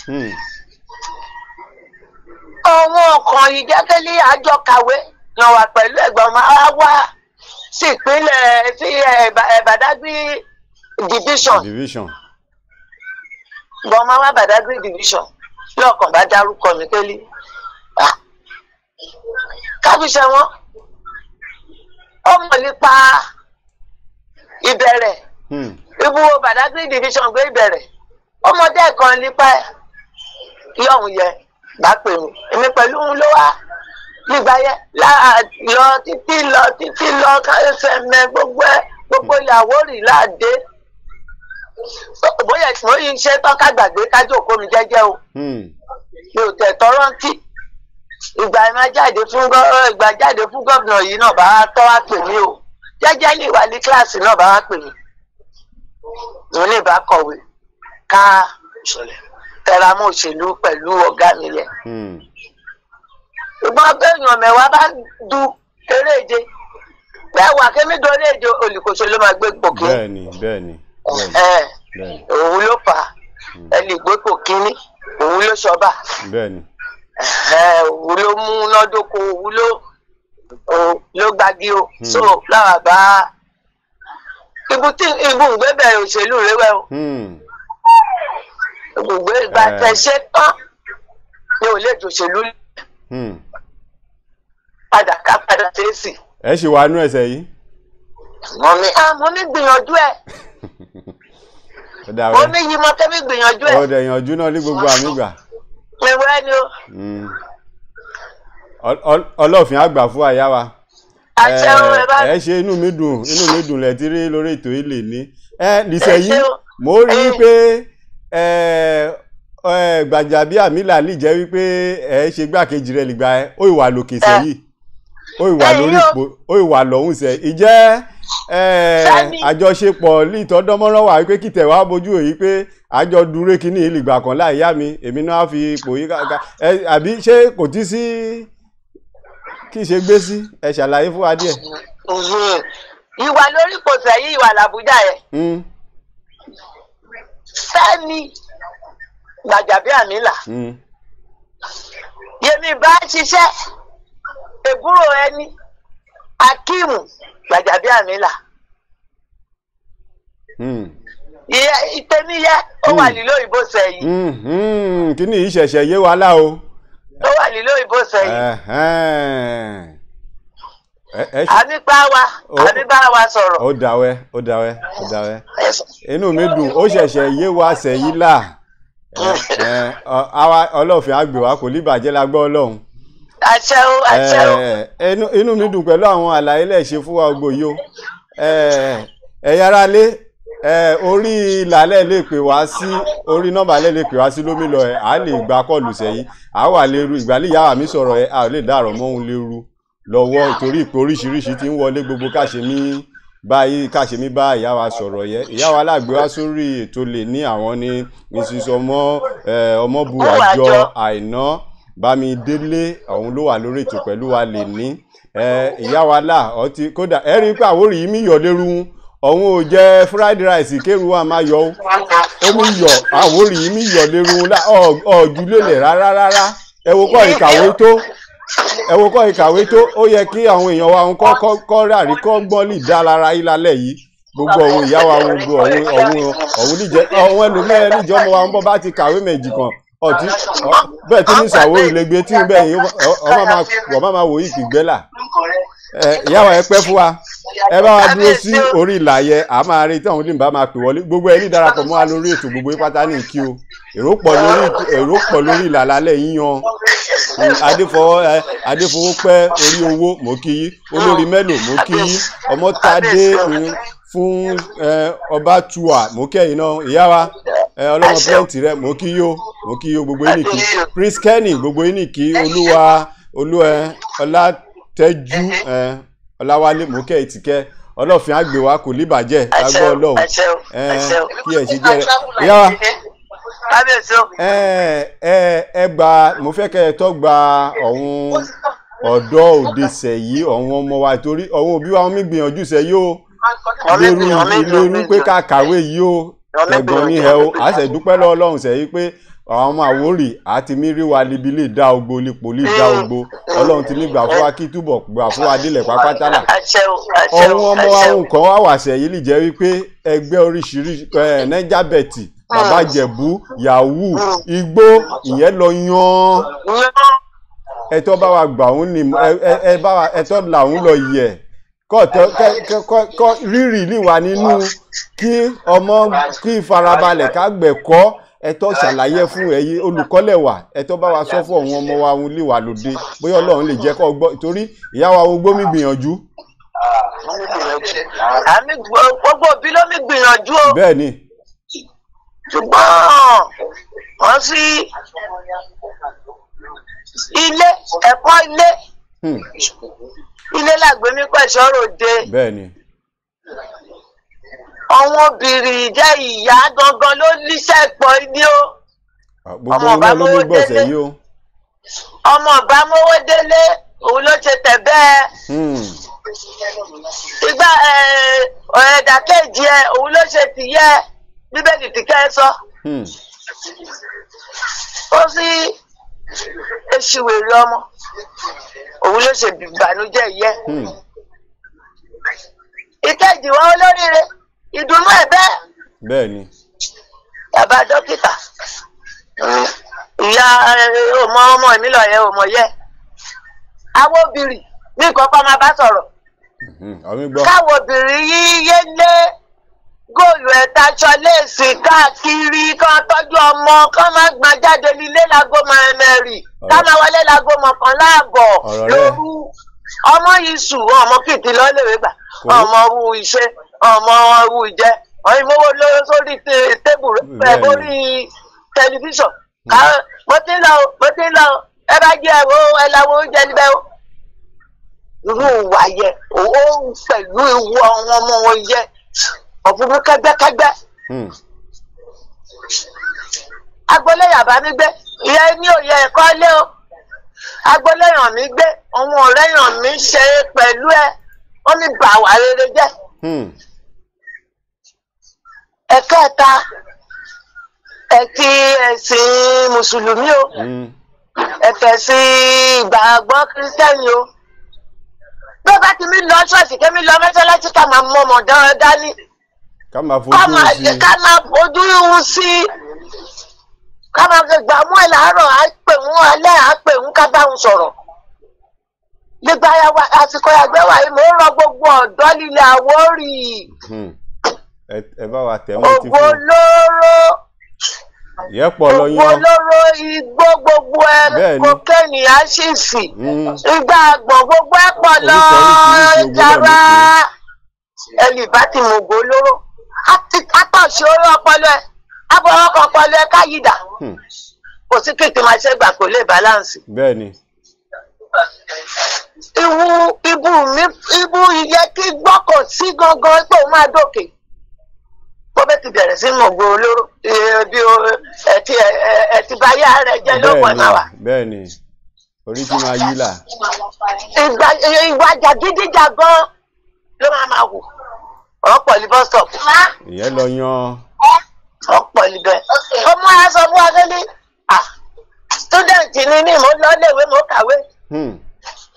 Àwọn ọkàn ìjẹ́kẹ́lé àjọ kàwé náà wà pẹ̀lú ẹ̀gbọ́n máa wá sí ìpínlẹ̀ sí Badagry division. Gbọ́n máa wá Badagry division lọ́ọ̀kan bá dárúkọ mi kélé. Kábíṣẹ́ wọn ó mọ̀ nípa ìbẹ̀rẹ̀ ibùwò Badagry division gbé ìbẹ̀rẹ̀ ọmọdé kan nípa yọ̀hún yẹ bá pè mí èmi pẹ̀lú òun ló wá nígbà yẹn lọ títí lọ káyọ̀sẹ̀ mẹ gbogbo Àwórì láàdé bóyá ìsìnkú yìí ń ṣe tán ká gbàgbé kájọ òkú mi jẹ́jẹ́ o mi ò tẹ̀ tọrọ ntí ìgbà jáde fún gómìnà yìí náà bá tọ́ wá pè mí o jẹ́jẹ́ ní ìwà ní kíláàsì náà bá wá pè mí mo lè bá kọ̀wé ká tẹra mọ́ òṣèlú pẹ̀lú ọ̀gá mi yẹn. Ṣùgbọ́n bẹ́ẹ̀yàn mẹ́wàá bá du eréje bẹ́ẹ̀ wà kémi do eréje olùkóso ló máa gbé pòkí. Bẹ́ẹ̀ni. Òun ló fà á ẹni gbé pòkí ní òun ló ṣọba. Bẹ́ẹ̀ni. Òun ló mú nọ́dọ́kọ òun ló gbági o. So láwa bá ibùgbé bẹ̀rẹ̀ òṣèlú rẹ wẹ̀ o. Ibùgbé ìgbà tẹ̀sẹ̀ tán ni ò lè dòṣèlú padà tẹ́sì. Ẹ ṣì wà nú ẹsẹ̀ yìí. Mo ní gbìyànjú ẹ̀. Mo ní yí mọ́ kẹ́mi gbìyànjú ẹ̀. Ọ̀dẹ̀ ìyànjú náà ní gbogbo àmì gbà. Ìwé ni o. Ọlọ́fin àgbà fún àyà wa. Àṣẹ o ẹ bá. Ẹ ṣe inú mi dùn lẹ ti rí lórí ètò ilé ní. Nìṣẹ́ yìí mo rí pé Gbajabiamila lè jẹ́ wípé ẹ ṣe gbákejì rẹ̀ lìgbà ẹ ó ìwà lòkè sẹ́yìn ó ìwà lórí ipò ó ìwà lọ́hùn sẹ́ ìjẹ́ àjọṣepọ̀ lìtọ́dọ́mọ́rán wà wípé kìtẹ̀ wá bójú èyí pé àjọ dúró kínní ìlìgbà kan láìyá mi èmi náà fi ipò yí ká àbí ṣé kò tí sí kí ṣe gbé sí ẹ ṣàlàyé fún wa díẹ̀. Ìwà lórí ipò sẹ́yìn ìwà làbújá yẹn. Fẹ́mi Gbajabiamila yèmí bá ṣiṣẹ́ èbúrò ẹni Akeem Gbajabiamila ìtẹ́níyẹ ó wà nílò ìbò sẹ́yìn. Kí ni ìṣẹ̀ṣẹ̀ yé wa lá o. Ó wà nílò ìbò sẹ́yìn. Àmì bá wa sọ̀rọ̀. Ó dáwẹ́. Inú mi dùn ó ṣẹ̀ṣẹ̀ yé wa sẹ́yìn là. Ọlọ́fin àgbè wa kò ní bàjẹ́ la gbọ́ Ọlọ́run. Àṣẹ o. Inú mi dùn pẹ̀lú àwọn àlàyé lẹ̀ ṣe fún wa gbogbo yìí o. Ẹ̀yin ará lé orí ìlàlẹ̀ lè pè wá sí orí nọ́mbà lè pè wá sí lómìlọ ẹ̀ á lè gba kọ́ọ̀lù sẹ́yìn á wà lérú ìgbàlẹ̀ ìyá mi sọ̀rọ̀ ẹ̀ á lè dàrọ̀ mọ́ òun lérú lọ́wọ́ ìtorí ìpè oríṣiríṣi tí ń wọlé gbogbo káṣemí bá ìyá wa sọ̀rọ̀ yẹ ìyá wa lágbé wá sórí ètò lè ní àwọn ní Mrs. Ọmọbùwàjọ Àìná Bámidélé òun ló wà lórí ètò pẹ̀lú wa lè ní ìyá wa là ọtí kódà ẹ rí i pé àwòrán yìí mi yọ lérú òun ò jẹ fried rice kéru wa máa yọ ó mi yọ àwòrán yìí mi yọ lérú ọ̀júlélẹ̀ rárá ẹ wo kọ́ ìkàwé tó ó yẹ kí àwọn èèyàn wa kọ́ rárí kọ́ gbọ́n lè dá lára yìí lálẹ́ yìí gbogbo ọ̀hún ìyá wa gbogbo ọ̀hún níjẹ́ ọ̀hún ẹlòmíràn níjọ́ ọmọ wa ń bọ́ bá ti kàwé méjì kan ọtí bẹ́ẹ̀ tí ní Ṣàwórì lè gbé tí ń bẹ́ẹ̀ yín ọmọ máa wò yìí kìgbẹ́là ìyá wa ẹ pẹ́ fún wa ẹ bá wa dúró sí orí ìlà yẹ à máa retí àwọn olùbá máa pè wọlé gbogbo ẹni darapọ̀ mọ́ wa lórí ètò gbogbo pátá ní kí o èrò pọ̀ lórí ìlà lálẹ́ yíyan Adéfowópẹ́ orí owó mo kí yí olórí mélòó mo kí yí Ọmọ́tádé fún Ọbátúà mo kẹ́yìn náà ìyá wa ọlọ́mọ pẹ́ǹtì rẹ mo kí yó gbogbo yín nìkí Prince Kenny gbogbo yín nìkí Ọlátẹ́jú Ọláwálé mo kẹ́ ìtìkẹ́ ọlọ́fin àgbè wa kò lè bàjẹ́ lágbó Ọlọ́run kí ẹ ṣe jẹ́ ìyá wa gba mo fẹ́ kẹ́ ẹ tó gba ọ̀hún ọ̀dọ́ òde sẹ̀yí ọ̀hún ọmọ wa torí ọ̀hún òbí wa mi gbìyànjú sẹ́yí o lérú pé ká kàwé yìí o ẹ̀gbọ́n ní ẹ o a ṣe dúpẹ́ lọ́wọ́ Ọlọ́run sẹ́yí pé àwọn ọmọ Àwórì àti mírí wa libi lè dá ogbo lípò lè dá ogbo Ọlọ́run ti ní gbà fún wa kí túbọ̀ gbà fún wa délẹ̀ pápátálà ọ̀hún ọmọ àwọn kan wá wà sẹ́yí lè jẹ́ wípé ẹgbẹ́ oríṣiríṣi Niger Bet Bàbá Jẹ̀bú Yahoo Igbó ìyẹn lọ yan ẹ̀tọ́ bá wa gbà òun ni ẹ̀tọ́ làwọn lọ yẹ kọ́ rírì níwà nínú kí ọmọ kí ìfarabalẹ̀ ká gbẹ̀kọ́ ẹ̀tọ́ ṣàlàyé fún ẹ̀yin olùkọ́lẹ̀wà ẹ̀tọ́ bá wa sọ fún àwọn ọmọ wa òun líwà lóde bóyá Ọlọ́run lè jẹ́ kó gbọ́ torí ìyá wa ogbó mi gbìyànjú. àmì gbogbo òbí ló mi gbìyànjú o. bẹ́ẹ̀ ni. ṣùgbọ́n wọ́n sí ilé ẹ̀kọ́ ilé làgbémí pẹ̀sọ́rọ̀ òde. bẹ́ẹ̀ ni. àwọn obìnrin jẹ́ ìyá gangan ló níṣẹ́ pọ̀ ní o. gbogbo iná ló ní gbọ̀sẹ̀ yìí o. ọmọ ọba mówó délé òun ló ṣe tẹ̀ bẹ́ẹ̀. ìgbà ọ̀rẹ́dàkejì ẹ òun ló ṣe tìyẹ bíbélì tí kẹ́ ẹ sọ. ó sì èṣìwèrè ọmọ òun ló ṣe ìbànújẹ́ yẹ. ìkejì wọn olóríire ìdùnnú ẹ bẹ́ẹ̀. bẹ́ẹ̀ ni. bàbá dókítà ìyá ọmọ mi lọ yẹ ọmọ yẹ àwọn obìnrin ní nǹkan pa máa bá sọ̀rọ̀ káwọn obìnrin yìí yé lé góòlù ẹ̀ta aṣọ léèsì káàkiri kan tọ́jú ọmọ kan máa gbà jáde nílé láago mẹ́rin ká máa wọlé láago mọ́kànlá àbọ̀ lóru ọmọ yìí sùn ọmọ kìtì lọ́lẹ̀wé gbà ọmọ ru iṣẹ́ ọmọ ru ìjẹ ọyìn mowó lóró sórí tébù rẹ lórí tẹlifíṣàn mo ti ń lọ ẹ bá jẹ ẹ láwọn oúnjẹ níbẹ̀ o irú ìwà yẹ owó pẹ̀lú ewu àwọn ọmọ wọn yẹ ọ̀fun kẹ́gbẹ́kẹ́gbẹ́. agbolé yàbá mi gbé ìyá ní òye ẹ̀kọ́ lé o agbolé yàn mí gbé àwọn ọ̀rẹ́ yàn mí ṣe pẹ̀lú ẹ ó ní bà wà rere jẹ́. ẹ̀kẹta ẹ̀kí ẹ̀sìn mùsùlùmí o ẹ̀kẹ̀sìn ìgbàgbọ́ kírísítẹ́nì o bí ó bá ti mi lọ ṣọ́ọ̀ṣì kẹ́mi lọ mẹ́sálásí ká máa mọ ọmọ dání ká máa fojú sí ká máa gbà mú ẹ láàárọ̀ á pè wọ́n alẹ́ á pè wọ́n ká bá wọn sọ̀rọ̀ nígbà àsìkò àgbẹ̀ wà yìí mò ń rọ gbogbo ọ̀dọ́ líle Àwórì ẹ bá wa tẹ̀ mọ́ ti fún ògbó olóró igbó gbogbo ẹ kokéènì àṣìṣì ìgbà àgbọ̀n gbogbo ẹ pọ̀ lọ jàrá ẹlì bá ti mú ògbó olóró àtọ̀ṣe orí ọpọlọ ẹ abọ́wọ́ kan ọpọlọ ẹ káyìdá kò sí kí máa ṣe gbà kò lè balance. bẹ́ẹ̀ni. ibu iye kí gbọ́kàn sí gangan pé òun máa dókè bó bẹ́ẹ̀ ti bẹ̀rẹ̀ sí mọ̀ gbòòrò lóró bí ẹ ti bá yá rẹ jẹ́ lọ́pọ̀ náà wà. bẹ́ẹ̀ni orí tí máa yí là. ìwà jàgídíjàgan ló máa wù ọ̀pọ̀ ní bus stop. ìyẹn lọ yan. ọ̀pọ̀ níbẹ̀. ọmọ ẹ sọ fún wa lórí student ni ní mo lọ léèwé mo kàwé.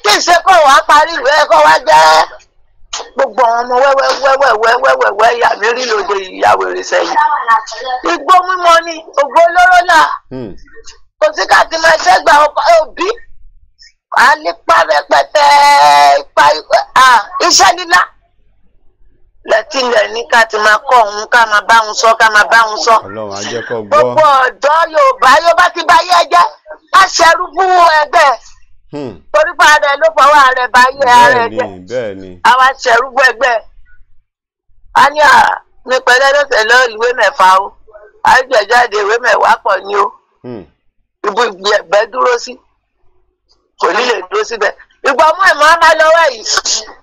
kí n ṣe kó wàá parí ìwé ẹ̀kọ́ wa jẹ́ gbogbo àwọn ọmọ wẹ́wẹ́ ìyá mi rí lóde ìyàwó rẹ̀ sẹ́yìn. igbó mímọ ni ògbó olóró náà kò sí ká ti máa ṣẹ́gbà òbí àlépa rẹpẹtẹ iṣẹ́ lílá lẹ́tìlẹ̀ ní ká ti máa kọ́ òun ká máa bá òun sọ ká máa bá òun sọ. Ọlọ́run á jẹ́ kó gbọ́. gbogbo ọ̀dọ́ Yorùbá ti bá yẹ jẹ́ á ṣẹrú fún ẹgbẹ́ torí pé ààrẹ ló fọwọ́ ààrẹ bá yẹ ààrẹ jẹ́ àwa ṣẹrú fún ẹgbẹ́ a ní ní pẹ̀lẹ́ lọ́sẹ̀ lọ́ọ́ ìwé mẹ́fà o àjẹjáde ìwé mẹ́wàá pọ̀ ni o ibu ìgbì ẹ̀gbẹ́ dúró sí kò ní lè dúró síbẹ̀ ìgbà ọmọ ẹ̀ máa bá lọ́wọ́ yìí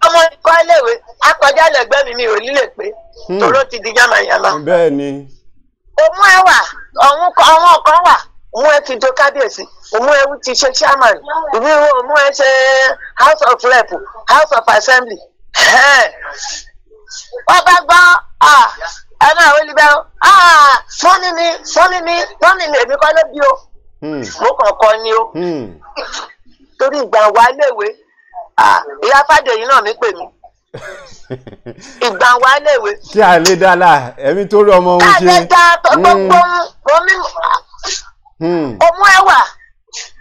ọmọ ikọ́ iléèwé akọjá lẹ́gbẹ́ mi ò ní lè pé toró ti di yàmàyàmà. bẹ́ẹ̀ ni. òmù ẹ wà àwọn kan wà òmù ẹ ti do kábíyèsí òmù ẹ ti ṣe chairman òmù ẹ ṣe house of rep house of assembly. wọ́n bá gbọ́ ẹ náà ó libẹ́ o fọ́nì mi èmi kọ́ ló bí o mo kàn kọ́ ni o torí ìgbà wa léèwé ìyá Fádèyí náà mi pè mí ìgbà wa léèwé. kí a lè dá la ẹ̀mí tó rí ọmọ òun ṣe. ká lè dá gbogbo omi òmù ẹwà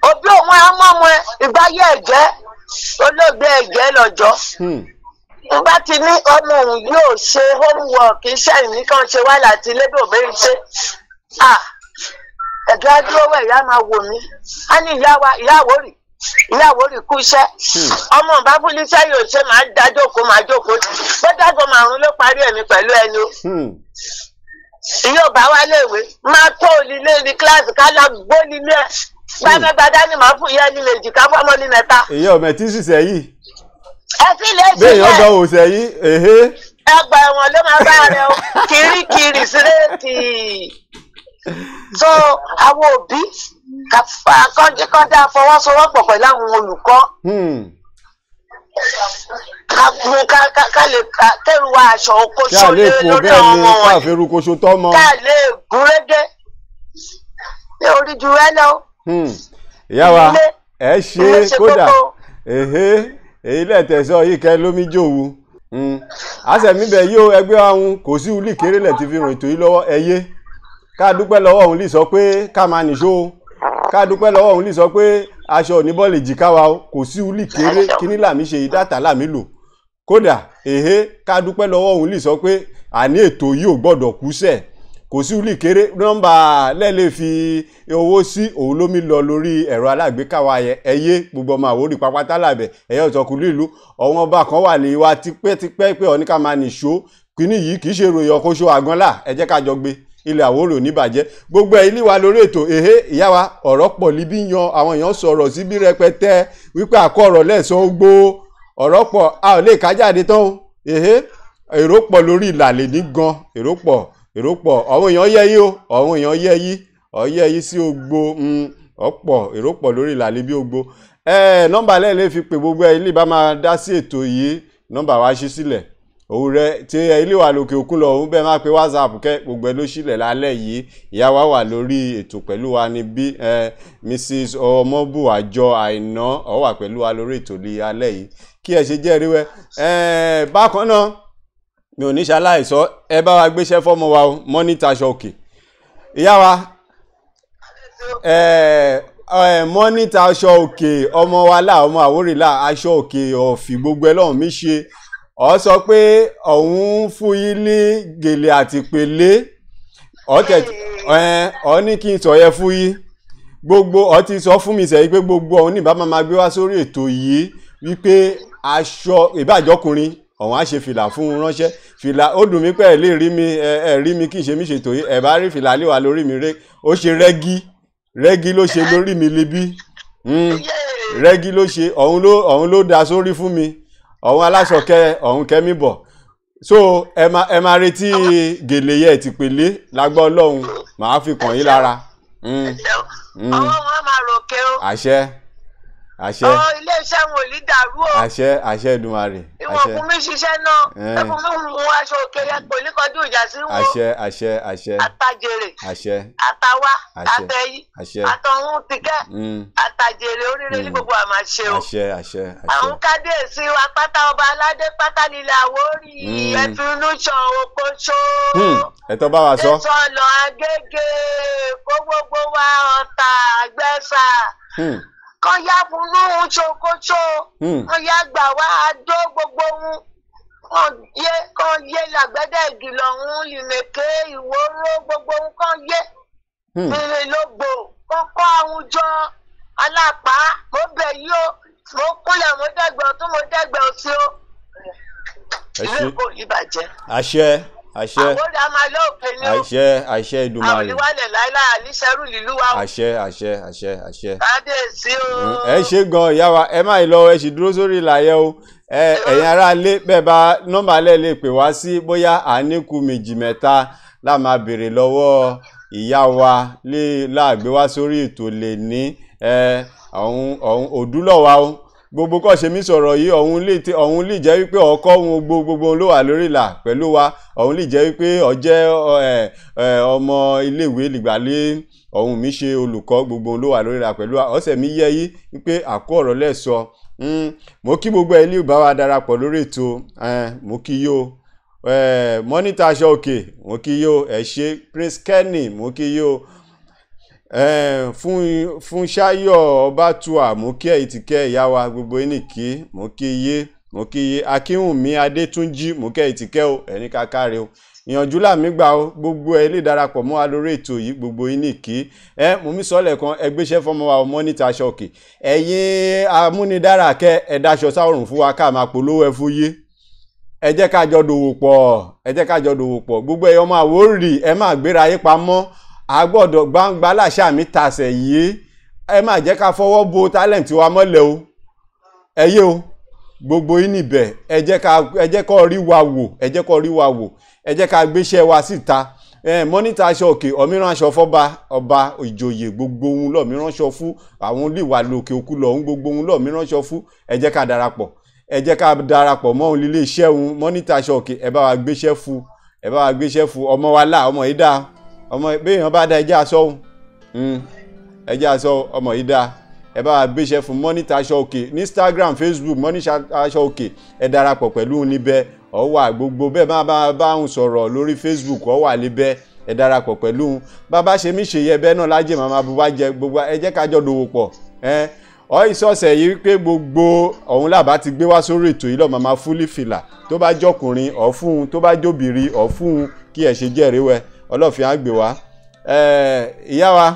òbí òun ọmọ ọmọ ẹ ìgbà yẹ ẹ̀jẹ̀ olóògbé ẹ̀jẹ̀ lọ́jọ́ nígbà tí ní ọmọ òun yóò ṣe homework iṣẹ́ ìníkan ṣe wá láti lébè òbí ṣe ẹ̀dọ́ adúlọ́wọ́ ìyá máa wò mí á ní ìyàwó rí kú iṣẹ́ ọmọ ìbáfúlíṣẹ́ yóò ṣe máa jókòó bó dágò márùn ló parí ẹ̀mí pẹ̀lú ẹni o ìyá ò bá wá léèwé máa tó olílé ní kíláàsì ká lọ gbó nílé ẹ gbàgbẹ́gbàdá ni màá fún ìyá ẹni méjì ká fọ́mọ ní mẹ́ta. ìyá ọmọ tí ṣiṣẹ́ yìí. ẹ sì lè ṣiṣẹ́ bẹ́ẹ̀ yọ̀ọ́ dánwò sẹ́yìn. ẹgbà ẹ̀wọ̀n ló máa bá rẹ o kirikiri síréètì. so àwọn òbí kọ́ńdà fọwọ́sowọ́pọ̀ pẹ̀lú àwọn olùkọ́ ká lè kẹ́rù wa aṣọ okoṣo lórí ọmọ wọn ká lè gúnrégé ní orí ju rẹ lọ. ìyá wa ẹ ṣe kódà èyí lẹ́tẹ̀sọ́ yìí kẹ́ lómi jòwú àṣẹ̀míbẹ̀ yóò ẹgbẹ́ àwọn kò sí ulí kéré lẹ̀ ti fi rìn ètò yìí lọ́wọ́ ẹyẹ ká dúpẹ́ lọ́wọ́ òun lè sọ pé ká máa nìṣó ká dúpẹ́ lọ́wọ́ òun lè sọ pé aṣọ oníbọ́ọ̀lì jìká wa kò sí ulí kéré kíní làmí ṣe ìdáta làmí lò kódà ká dúpẹ́ lọ́wọ́ òun lè sọ pé àní ètò yìí ò gbọ́dọ̀ kú sẹ̀ kò sí ulí kéré nọ́mbà lẹ́lẹ́ fi owó sí òun lómi lọ lórí ẹ̀rọ alágbèéká wa ẹyẹ gbogbo ọmọ àwòrán pápátá làbẹ̀ ẹ̀yẹ ọ̀tọ̀kùnrin ìlú ọ̀wọ́n ọba kan wà lè wa tipẹ́tipẹ́ pé ọ̀ní ká máa nìṣó kíní yìí kì í ṣe ròyìn ọkọ̀ṣọ́ àgánlá ẹ jẹ́ ká jọ gbé ilẹ̀ àwòrán oníbàjẹ́ gbogbo ẹ̀ ilé wa lórí ètò ìyá wa ọ̀rọ̀ pọ̀ líbí yan àwọn èèyàn sọ̀rọ̀ síbí rẹpẹtẹ wípé àkọ́rọ̀ lẹ́sàn ó gbó ọ̀rọ̀ pọ̀ a ò lè kájáde tán o èrò pọ̀ lórí ìlàlẹ̀ ní gan èrò pọ̀ àwọn èèyàn yẹ yí o àwọn èèyàn yẹ yí sí ogbó ọ̀pọ̀ èrò pọ̀ lórí ìlàlẹ̀ bí ogbó nọ́mbà lẹ́ẹ̀lẹ́ fi pè gbogbo ẹ̀ ilé bá máa dá sí ètò yìí nọ́mbà wa ṣí sílẹ̀ òun rẹ tí ilé wa lókè òkun lọ òun bẹ́ẹ̀ máa pe WhatsApp kẹ́ gbogbo ẹ̀ ló sílẹ̀ lálẹ́ yìí ìyá wa wà lórí ètò pẹ̀lú wa ní bí Mrs. Ọmọbùwàjọ Àìná ó wà pẹ̀lú wa lórí ètò ní alẹ́ yìí kí ẹ ṣe jẹ́ ríwẹ́ bákan náà mi ò ní ṣaláìsọ ẹ bá wa gbéṣẹ́ fọ́mọ wa mọ́nítà aṣọ òkè ìyá wa mọ́nítà aṣọ òkè ọmọ wa ọmọ àwórìlà aṣọ òkè ọ̀fì gbogbo ẹ̀ lọ́hùn mi ṣe ọ sọ pé òun fún yín ní gèlè àti pèlé ọ ní kí n sọ yẹ fún yín gbogbo ọ ti sọ fún mi sẹ́yìn pé gbogbo òun níbà máa gbé wá sórí ètò yìí wípé aṣọ ìbàjọ́kùnrin ọ̀hún á ṣe fìlà fún un ránṣẹ́ fìlà ó dùn mí pé ẹ lè rí mi ẹ rí mi kí n ṣe mí ṣètò yìí ẹ bá rí fìlà lé wa lórí mi ó ṣe rẹ́gí ló ṣe lórí mi libí rẹ́gí ló ṣe ọ̀hún ló da sórí fún mi ọ̀hún aláṣọ ọ̀hún kẹ́mi bọ̀ so ẹ máa retí gèlè yẹ ti pèlé lágbọ́ ọlọ́run màá fi kàn yín lára. ọwọ́ wọn máa ròkè o. àṣẹ. iléeṣẹ́ wọn ò ní dàrú o. àṣẹ Èdùmàrè. ìwọ̀n fún mi ṣiṣẹ́ náà ẹkùn mi mú aṣọ òkè yẹn kò ní kọjú ìjà sí wọn. àṣẹ. àtàjèrè. àṣẹ. àtàwá. àtẹyí. àtọ̀hún tìkẹ́. àtàjèrè oríire ní gbogbo àmà ṣe o. àṣẹ. àwọn kábíyèsí wa pátá ọba aládé pátá nílẹ̀ Àwórì ẹ̀fínú ṣan Òkòṣó. ẹ̀tọ́ bá wa sọ. ètò ọ̀nà Agége kó gbogbo wa Ọ̀tà Àgbẹ̀sà. Kan yá funú ṣokoṣo kan yá gbà wá àdó gbogbo wọn kan yé làgbẹ́dẹ́gì lọ́hún ìmẹ̀kẹ́ ìwóró gbogbo wọn kan yé ìrè lógbò kan kọ́ àwùjọ alápá mo bẹ̀ yí o mo kúnlẹ̀ mo dẹ́gbẹ̀ ọ̀tún mo dẹ́gbẹ̀ òsì o ìlú èkó yìí bàjẹ́. àṣẹ. Àwòrán a máa lóòpin ní o. àṣẹ Èdùmàrè. àwọn ìwálẹ̀ láíláí àlíṣẹ́rù lílú wa o. àṣẹ. kábíyèsí o. ẹ ṣe gan ìyá wa ẹ má lọ ẹ sì dúró sórí ìlàyẹ o ẹ̀yin ará lé bẹ́ẹ̀ bá nọ́mbà lẹ lè pè wá sí bóyá àníkù méjì mẹ́ta la máa béèrè lọ́wọ́ ìyá wa láàgbé wá sórí ètò lè ní ọ̀hún òdúlọ̀wá o gbogbo kọ́ ṣe mí sọ̀rọ̀ yìí ọ̀hún lè jẹ́ wípé ọkọ ohun gbogbo ló wà lórí ìlà pẹ̀lú wa ọ̀hún lè jẹ́ wípé ọjẹ́ ọmọ iléèwé lìgbàlé ọ̀hún mi ṣe olùkọ́ gbogbo ló wà lórí ìlà pẹ̀lú wa ọ̀sẹ̀ mi yẹ yí wípé àkó ọ̀rọ̀ lẹ́sọ mo kí gbogbo ilé ìbá wa darapọ̀ lórí ètò mo kí yó mọ́nítà aṣọ òkè mo kí yó ẹ ṣé Prince Kenny mo kí yó fún ṣáyọ̀ ọbátúà mú kí ẹ̀yìn ti kẹ́ ìyá wa gbogbo ẹnìkí mú kí yé akínwùmí adétúnjí mú kí ẹ̀yìn ti kẹ́ o ẹni kákàrẹ́ o ìyànjú làmí gbà o gbogbo ẹ lè darapọ̀ mọ́ wa lórí ètò yìí gbogbo ẹnìkí mú mi sọ́lẹ̀ kan ẹgbẹ́ṣẹ́ fọmọ wa ọmọ níta aṣọ òkè ẹ̀yin amúnidára kẹ́ ẹ̀dáṣọ sáwòrùn fún wa ká máa polówó ẹ fún yé ẹ jẹ́ ká jọ dòwò pọ̀ gbogbo ẹ̀yọ́ máa Àwórì ẹ máa gbéra ayé pamọ́ agbọ́dọ̀ gbangba láṣà mi tàṣẹ̀ yìí ẹ má jẹ́ ká fọwọ́ bo talent wa mọ́lẹ̀ o ẹyẹ o gbogbo yín níbẹ̀ ẹ jẹ́ kó rí wa wò ẹ jẹ́ ká gbéṣẹ́ wa síta mọ́nítà aṣọ òkè ọ̀míràn aṣọ fọ́ba ọba ìjòyè gbogbo ohun lọ́míràn aṣọ fún àwọn olùwà lòkè òkú lọ́hún gbogbo ohun lọ́míràn aṣọ fún ẹ jẹ́ ká darapọ̀ mọ́ òun lílé iṣẹ́ òun mọ́nítà aṣọ òkè ẹ bá wa gbéṣẹ́ fún ọmọ wa là ọmọ yìí dáa ọmọ béèyàn bá dá ẹjẹ́ aṣọ ọmọ yìí dá ẹ bá wa gbéṣẹ́ fún mọ́nítà aṣọ òkè ní Instagram Facebook mọ́nítà aṣọ òkè ẹ darapọ̀ pẹ̀lú níbẹ̀ ọ wà gbogbo bẹ́ẹ̀ bá ń sọ̀rọ̀ lórí Facebook ọ wà níbẹ̀ ẹ darapọ̀ pẹ̀lú bàbá ṣe mí ṣe yẹ bẹ́ẹ̀ náà lájẹ̀ màmá bùbá jẹ gbogbo ẹ jẹ́ kájọ dòwò pọ̀ ọ ìsọ̀sẹ̀ yìí pé gbogbo ọ̀hún làbá ti gbé wá sórí ètò yìí lọ màmá fúlì fìlà tó bá jọkùnrin ọ̀ fún un tó bá jóbìnrin ọ̀ fún un kí ẹ ṣe jẹ́rìí wẹ̀ ọlọ́fin á gbé wá ìyá wa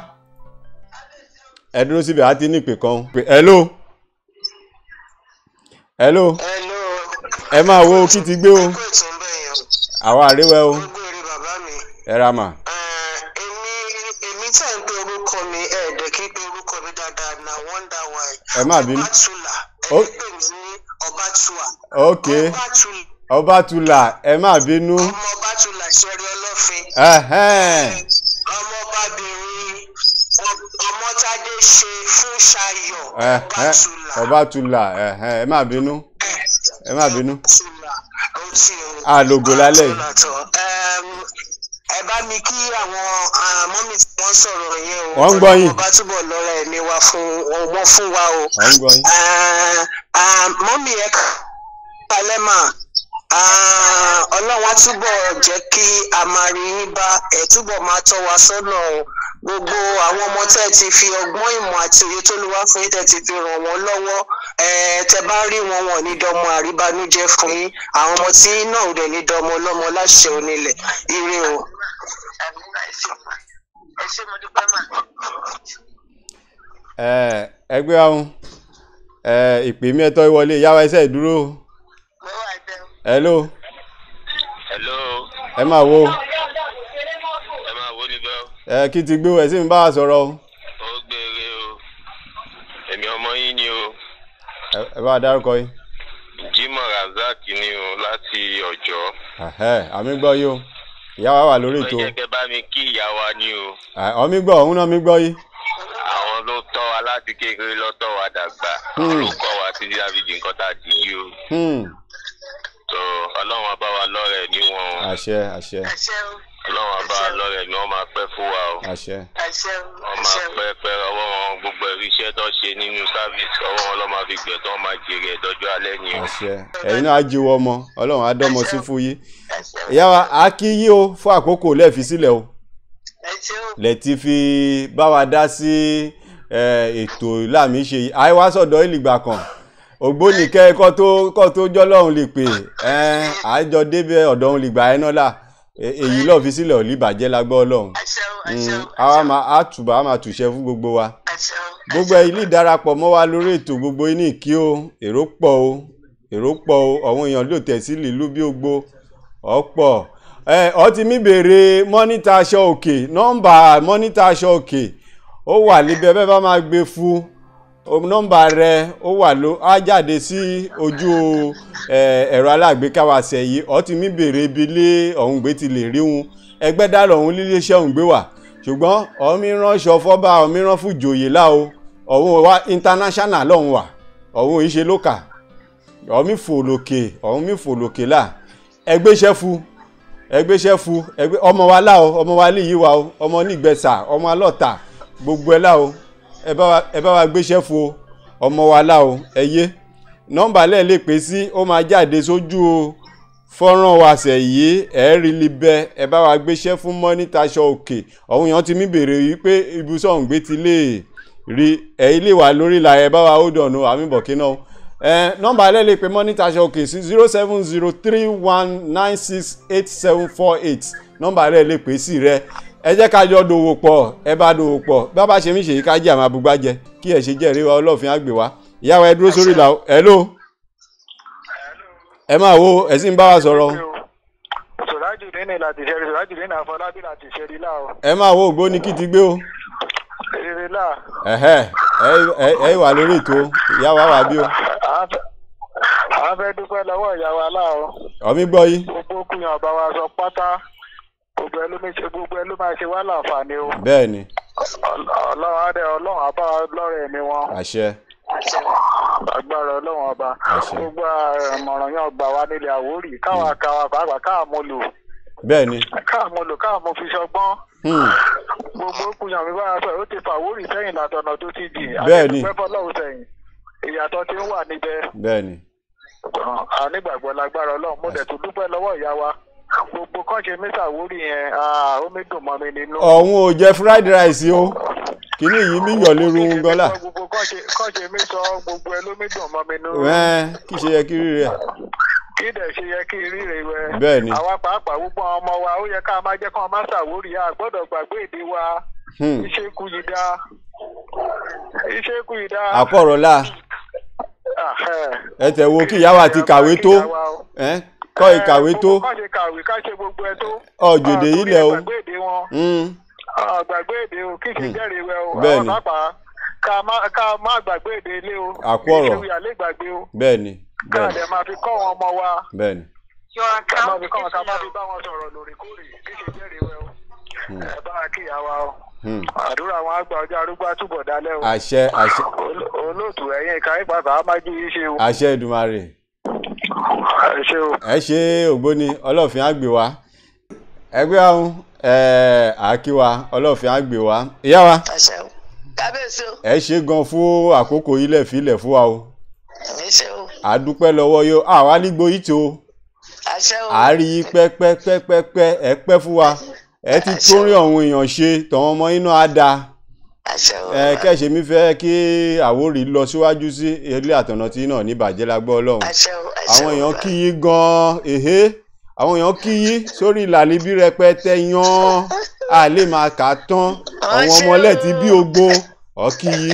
ẹ dúró síbẹ̀ á ti ní ìpè kan hello ẹ máa wo kí ti gbé o àwa àríwẹ̀ o ẹ ra mà. èmi tẹ̀ ń pe orúkọ mi ẹ̀ẹ́dẹ̀ kí n pe orúkọ mi dáadáa na wonder why. ẹ má bínú ẹni pè mí ní Ọbátúà. ok Ọbátúlà ẹ má bínú. ọmọ Ọbátúlà ìṣẹ́rí ọlọ́fin. ọmọbabìnrin Ọmọ́tádé ṣe fún Ṣayọ̀ Ọbátúlà ẹ má bínú. àlògò lálẹ́ yìí. ẹ bá mi kí àwọn mọ́mí tí wọ́n sọ̀rọ̀ yẹn o. wọ́n ń gbọ́ yín. ọba túbọ̀ lọ́rọ̀ ẹ̀mí wa fún wa o. wọ́n ń gbọ́ yín. mọ́mí ẹ kálẹ́ mà ọlọ́run á túbọ̀ jẹ́ kí a máa rí yín bá ẹ̀ túbọ̀ máa tọ́ wa sọ́nà o. gbogbo àwọn ọmọ tẹ́ ti fi ọgbọ́n ìmọ̀ àti òye tó lù wá fún yín tẹ́ ti fi ràn wọ́n lọ́wọ́ tẹ́ bá rí wọn ní dọmọ àríbánújẹ́ fún yín àwọn ọmọ tí náà ò dẹ̀ ní dọmọ ọlọ́mọ láṣẹ onílẹ̀ ire o. ẹ ṣé mo dúpẹ́ mà. ẹgbẹ́ ọ̀hún ìpè mẹ́tọ́ ìwọlé ìyáwó ẹsẹ̀ ìdúró. mo wà bẹ́ẹ̀. hello. Hello. Ẹ máa wo. Ẹ máa wo níbẹ̀. Kí ti gbé ẹ sí mi bá wa sọ̀rọ̀ o. Ó gbére o. Èmi ọmọ yín ni o. Ẹ bá wa dárúkọ yín. Jimoh Razak ni o láti Ọ̀jọ́. Àmì gbọ́ yìí o. Ìyá wa wà lórí ètò. Ó yẹ kẹ́ bá mi kí ìyá wa ni o. Ọmí gbọ́ òun náà mi gbọ́ yìí. Àwọn ló tọ́ wa láti kékeré lọ́tọ̀ wa dàgbà. Àwọn ló kọ́ wa títí àbíjì nǹkan tá a dì yìí o. So Ọlọ́run á bá wa lọ́rẹ̀ ní wọn. Àṣẹ. Ọlọ́run á bá wa lọ́rẹ̀ ní wọ́n máa pẹ́ fún wa o. Àṣẹ. Wọ́n máa pẹ́ ọwọ́ wọn gbogbo iṣẹ́ tó ṣe nínú sáfíìsì ọwọ́ wọn ló máa fi gbẹ̀ tó máa jèrè ẹ̀dọ́jọ́ alẹ́ ni o. Àṣẹ. Ẹ̀yin náà á jíwọ́ ọmọ Ọlọ́run á dọ́mọ sí fún yín. Ìyá wa á kí yí o fún àkókò lẹ́ẹ̀fi sílẹ̀ o. Lẹ́tí fi bá wa dá sí ètò láàmì ṣe yìí. Àìwá sọ̀dọ̀ ìlìgbà kan. Ògbónìkẹ́ kọ́ tó jọ́lọ́run lè pè àjọ débẹ̀ ọ̀dọ̀ òun lè gbà ẹ́ náà là èyí lọ́ọ̀ fi sílẹ̀ ò lè bàjẹ́ lágbọ́ Ọlọ́run àwa máa tùṣẹ́ fún gbogbo wa gbogbo ilé ìdarapọ̀ mọ́ wa lórí ètò gbogbo ní kí o èrò pọ̀ o àwọn èèyàn ló tẹ̀ sí ìlú bí ogbó ọ̀pọ̀ ọtí mi béèrè mọ́nítà aṣọ òkè nọ́mbà mọ́nítà aṣọ òkè ó wà níbẹ̀ bẹ́ẹ̀ bá máa gbé fún nọ́mbà rẹ̀ ó wà ló á jáde sí ojú ẹ̀rọ alágbèéká wa sẹ́yìn ọtí mi béèrè ibi ilé ọ̀hún gbé ti lè rí wọn ẹgbẹ́ dá lọ́hún líléeṣẹ́ ọ̀hún gbé wà ṣùgbọ́n ọ̀hún ránṣọ fọ́bà ọ̀hún rán fún ìjòyè láò ọ̀hún wá international lọ́hún wà ọ̀hún ìṣe lókà ọ̀hún mi fò lókè là ẹgbẹ́ṣẹ́ fún ọmọ wa láò ọmọ wa lè yí wa o ọmọ nígbẹ̀sà ọmọ alọ́ta gbogbo ẹ̀ láò ẹ bá wa gbéṣẹ́ fún ọmọ wa láò ẹyé nọ́mbà lẹ́ẹ̀ lè pè sí ó máa jáde sójú fọ́nrán wa sẹ̀yí ẹ̀ẹ́rì libẹ́ ẹ bá wa gbéṣẹ́ fún mọ́nítà aṣọ òkè ọ̀hún èèyàn ti mí béèrè wípé ibùsọ̀ òǹgbé ti lè rí ẹ̀yìn lè wà lórí ìlà ẹ̀ bá wa ó dọ̀nù àmì bọ̀kí náà nọ́mbà lẹ́ẹ̀ lè pè mọ́nítà aṣọ òkè sí 07031968748 nọ́mbà lẹ́ẹ̀ lè pè sí rẹ ẹ jẹ́ ká jọ dòwò pọ̀ ẹ bá dòwò pọ̀ bá bá ṣe mí ṣèyí ká jẹ́ àmà àbúgbájẹ kí ẹ ṣe jẹ́rìí wa ọlọ́ọ̀fin àgbè wa ìyá wa ẹ dúró sórí ìlà hello ẹ máa wo ẹ sì ń bá wa sọ̀rọ̀. Sùrájùdínì láti ṣẹ́rí Sùrájùdínì Àfọlábí láti ṣẹ́rí láò. ẹ máa wo ògbóni kí ti gbé o. Ṣẹ́rí láà. ẹ wà lórí ètò ìyá wa wà bí o. a fẹ́ dúpẹ́ lọ́wọ́ ìyá wa láò. ọmí gbọ́ yìí. gbogbo kùyàn ọba wa sọ pátá gbogbo ẹ ló máa ṣe wá láǹfààní o. bẹ́ẹ̀ni. Ọlọ́run àbá lọ́rẹ̀ mi wọn. àṣẹ. agbára Ọlọ́run ọba gbogbo àmọ̀ràn yẹn gbà wá nílẹ̀ Àwórì káwa pàápàá káàmúlò. bẹ́ẹ̀ni. káàmú fi ṣọgbọ́n. gbogbo kùyàn mi bára sọ ó ti fà Àwórì sẹ́yìn látọ̀nà tó ti dì. bẹ́ẹ̀ni. àti ìpẹ́fọ́ sẹ́yìn ìyàtọ̀ ti ń wà níbẹ̀. bẹ́ẹ̀ni. ànígbàgbọ́ lágbára Ọlọ́run mo dẹ̀ tún dúpẹ́ lọ́wọ́ ìyá wa gbogbo kan ṣe mí Àwórì yẹn ó mi dùn mọ́ mi nínú. ọ̀hún ò jẹ fried rice o kìíní yìí mi yọ̀ lérú gọ́là. gbogbo kan ṣe mí sọ gbogbo ẹ ló mi dùn mọ́ mi nínú. kí ṣe yẹ kí rí rẹ. kí dẹ̀ ṣe yẹ kí rí rẹ wẹ. bẹ́ẹ̀ni. àwa pàápàá gbogbo àwọn ọmọ wa ó yẹ ká máa jẹ́ kí wọ́n máa Ṣàwórì a gbọ́dọ̀ gbàgbé èdè wa. iṣẹ́ kú yìí dá. àpọ̀rọ̀lá. ẹ tẹ̀ wo kí ìyá wa ti kàwé tó. kọ́ ìkàwé tó ọ̀jọ̀dẹ̀ ilẹ̀ o gbàgbé èdè o kí ṣe jẹ́rìí wẹ o bẹ́ẹ̀ni ká má gbàgbé èdè ilé o àkọ́rọ̀ bẹ́ẹ̀ni ká lè máa fi kọ́ wọn ọmọ wa bẹ́ẹ̀ni ká má fi kọ́ wọn ká má fi bá wọn sọ̀rọ̀ lóòrèkóòrè kí ṣe jẹ́rìí wẹ o ẹ bá kí ìyá wa o àdúrà àwọn àgbà ọjọ́ arúgbó àtúbọ̀ dálẹ́ o àṣẹ olóòtú ẹ̀yìn ìkàwé pàápàá á má jí yín ṣe o àṣẹ Èdùmàrè ẹ ṣe ògbóni ọlọ́ọ̀fin àgbè wa ẹgbẹ́ àwọn àkíwa ọlọ́ọ̀fin àgbè wa ìyá wa ẹ ṣe gan fún àkókò ilẹ̀ fílẹ̀ fún wa o àdúpẹ́ lọ́wọ́ yóò àwa nígbó yìí tó àárí yí pẹ́pẹ́pẹ́pẹ́ ẹ pẹ́ fún wa ẹ ti tó rí àwọn èèyàn ṣe tọ̀wọ́n ọmọ inú á da kẹ́ṣe mi fẹ́ kí Àwórì lọ síwájú sí ilé àtọ̀nà tí náà ní bàjẹ́ lágbọ́ Ọlọ́run àwọn èèyàn kí yí gan-an àwọn èèyàn kí yí sórí ìlàlíbí rẹpẹtẹ yan a lè máa kà á tán àwọn ọmọlẹ̀ ti bí ogbó ọkí yí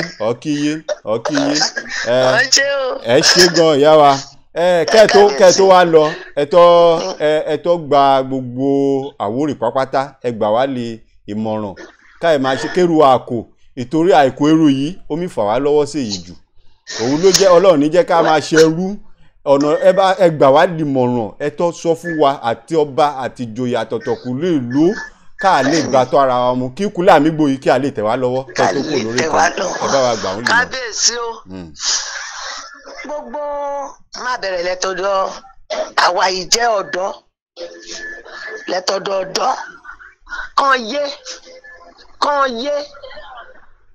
ẹ ṣe gan ìyá wa kẹ́ẹ̀tó wá lọ ẹ̀tọ́ gba gbogbo Àwórì pápátá ẹ gbà wá lè ìmọ̀ràn káì máa ṣe kéru àkò ìtorí àìkú èrò yìí omi fà wá lọ́wọ́ sí èyí jù òun ló jẹ́ Ọlọ́run ní jẹ́ ká máa ṣerú ọ̀nà ẹ gbà wá lè mọ̀ràn ẹ̀tọ́ sọ fún wa àti ọba àti ìjòyè àtọ̀tọ̀kù lè lò ká lè gbàtọ́ ara wa mú kí kúlẹ̀ àmì gbòyí kí a lè tẹ̀ wá lọ́wọ́ kẹ́ẹ̀tó kò lórí kan ẹ bá wa gbà wọ́n lè mọ̀. kábíyèsí o gbogbo má bẹ̀rẹ̀ lẹ́tọ̀dọ̀ àwa yìí jẹ́ ọ̀dọ́ lẹ́tọ̀dọ̀ ọ̀dọ́ kàn yé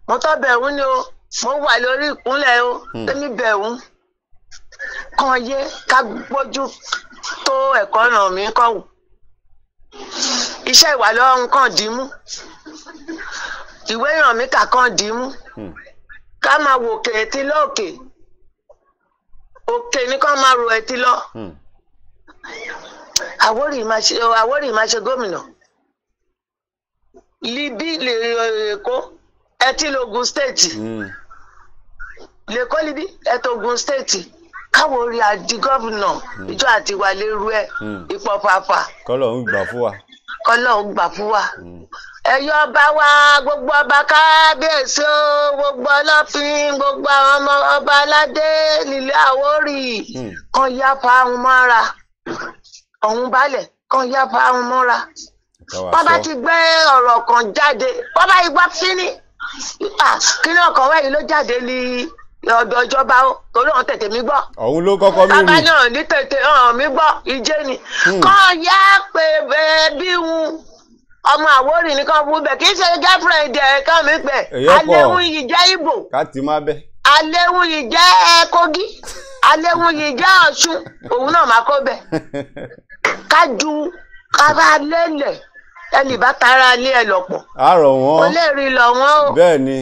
mo tọ́ bẹ̀rù ni o mo wà lórí ìkúnlẹ̀ o èmi bẹ̀rù kàn yé ká gbójú tó ẹ̀kọ́ ràn mí kọ́ wù iṣẹ́ ìwà lọ́run kàn dìímú ìwé ràn mí kà kàn dìímú ká máa wò kèétí lóòkè òkè ní kàn máa ro ẹtí lọ Àwórì máa ṣe gómìnà libi lè Èkó ẹtí l'Ògùn state lèkó libi ẹtí Ògùn state káwọn orí àdí gómìnà ìjọ àti wà lérú ẹ ipò pàpà kọ́lọ́run gbà fún wa ẹyọ ọba wa gbogbo ọba kábíyèsí o gbogbo ọlọ́fin gbogbo àwọn ọmọ ọba aládé nílé Àwórì kan yá fa àwọn mọ́ra ọ̀hún balẹ̀ kan yá fa àwọn mọ́ra wọ́n bá ti gbé ọ̀rọ̀ kan jáde wọ́n bá igbá fínní kí ni ọkàn wẹ̀yìn ló jáde ní ọ̀dọ̀ ìjọba o torí ọ̀hún tètè mi gbọ́. ọ̀hún ló kọ́kọ́ mi rí. bàbá náà ní tètè mi gbọ́ ìjẹ́ ni kàn yá pé bí wọn ọmọ Àwórì ní kan fún bẹ kì í ṣe girlfriend ẹ kàn mí pẹ aléhùn yìí jẹ́ Ìgbò káàtì má bẹ aléhùn yìí jẹ́ Kogi aléhùn yìí jẹ́ Ọ̀ṣun òun náà máa kó bẹ kájú kára lélẹ̀ ẹnì bá tara lé ẹ lọ́pọ̀ àárọ̀ wọn kò lè rí lọ wọn o bẹ́ẹ̀ ni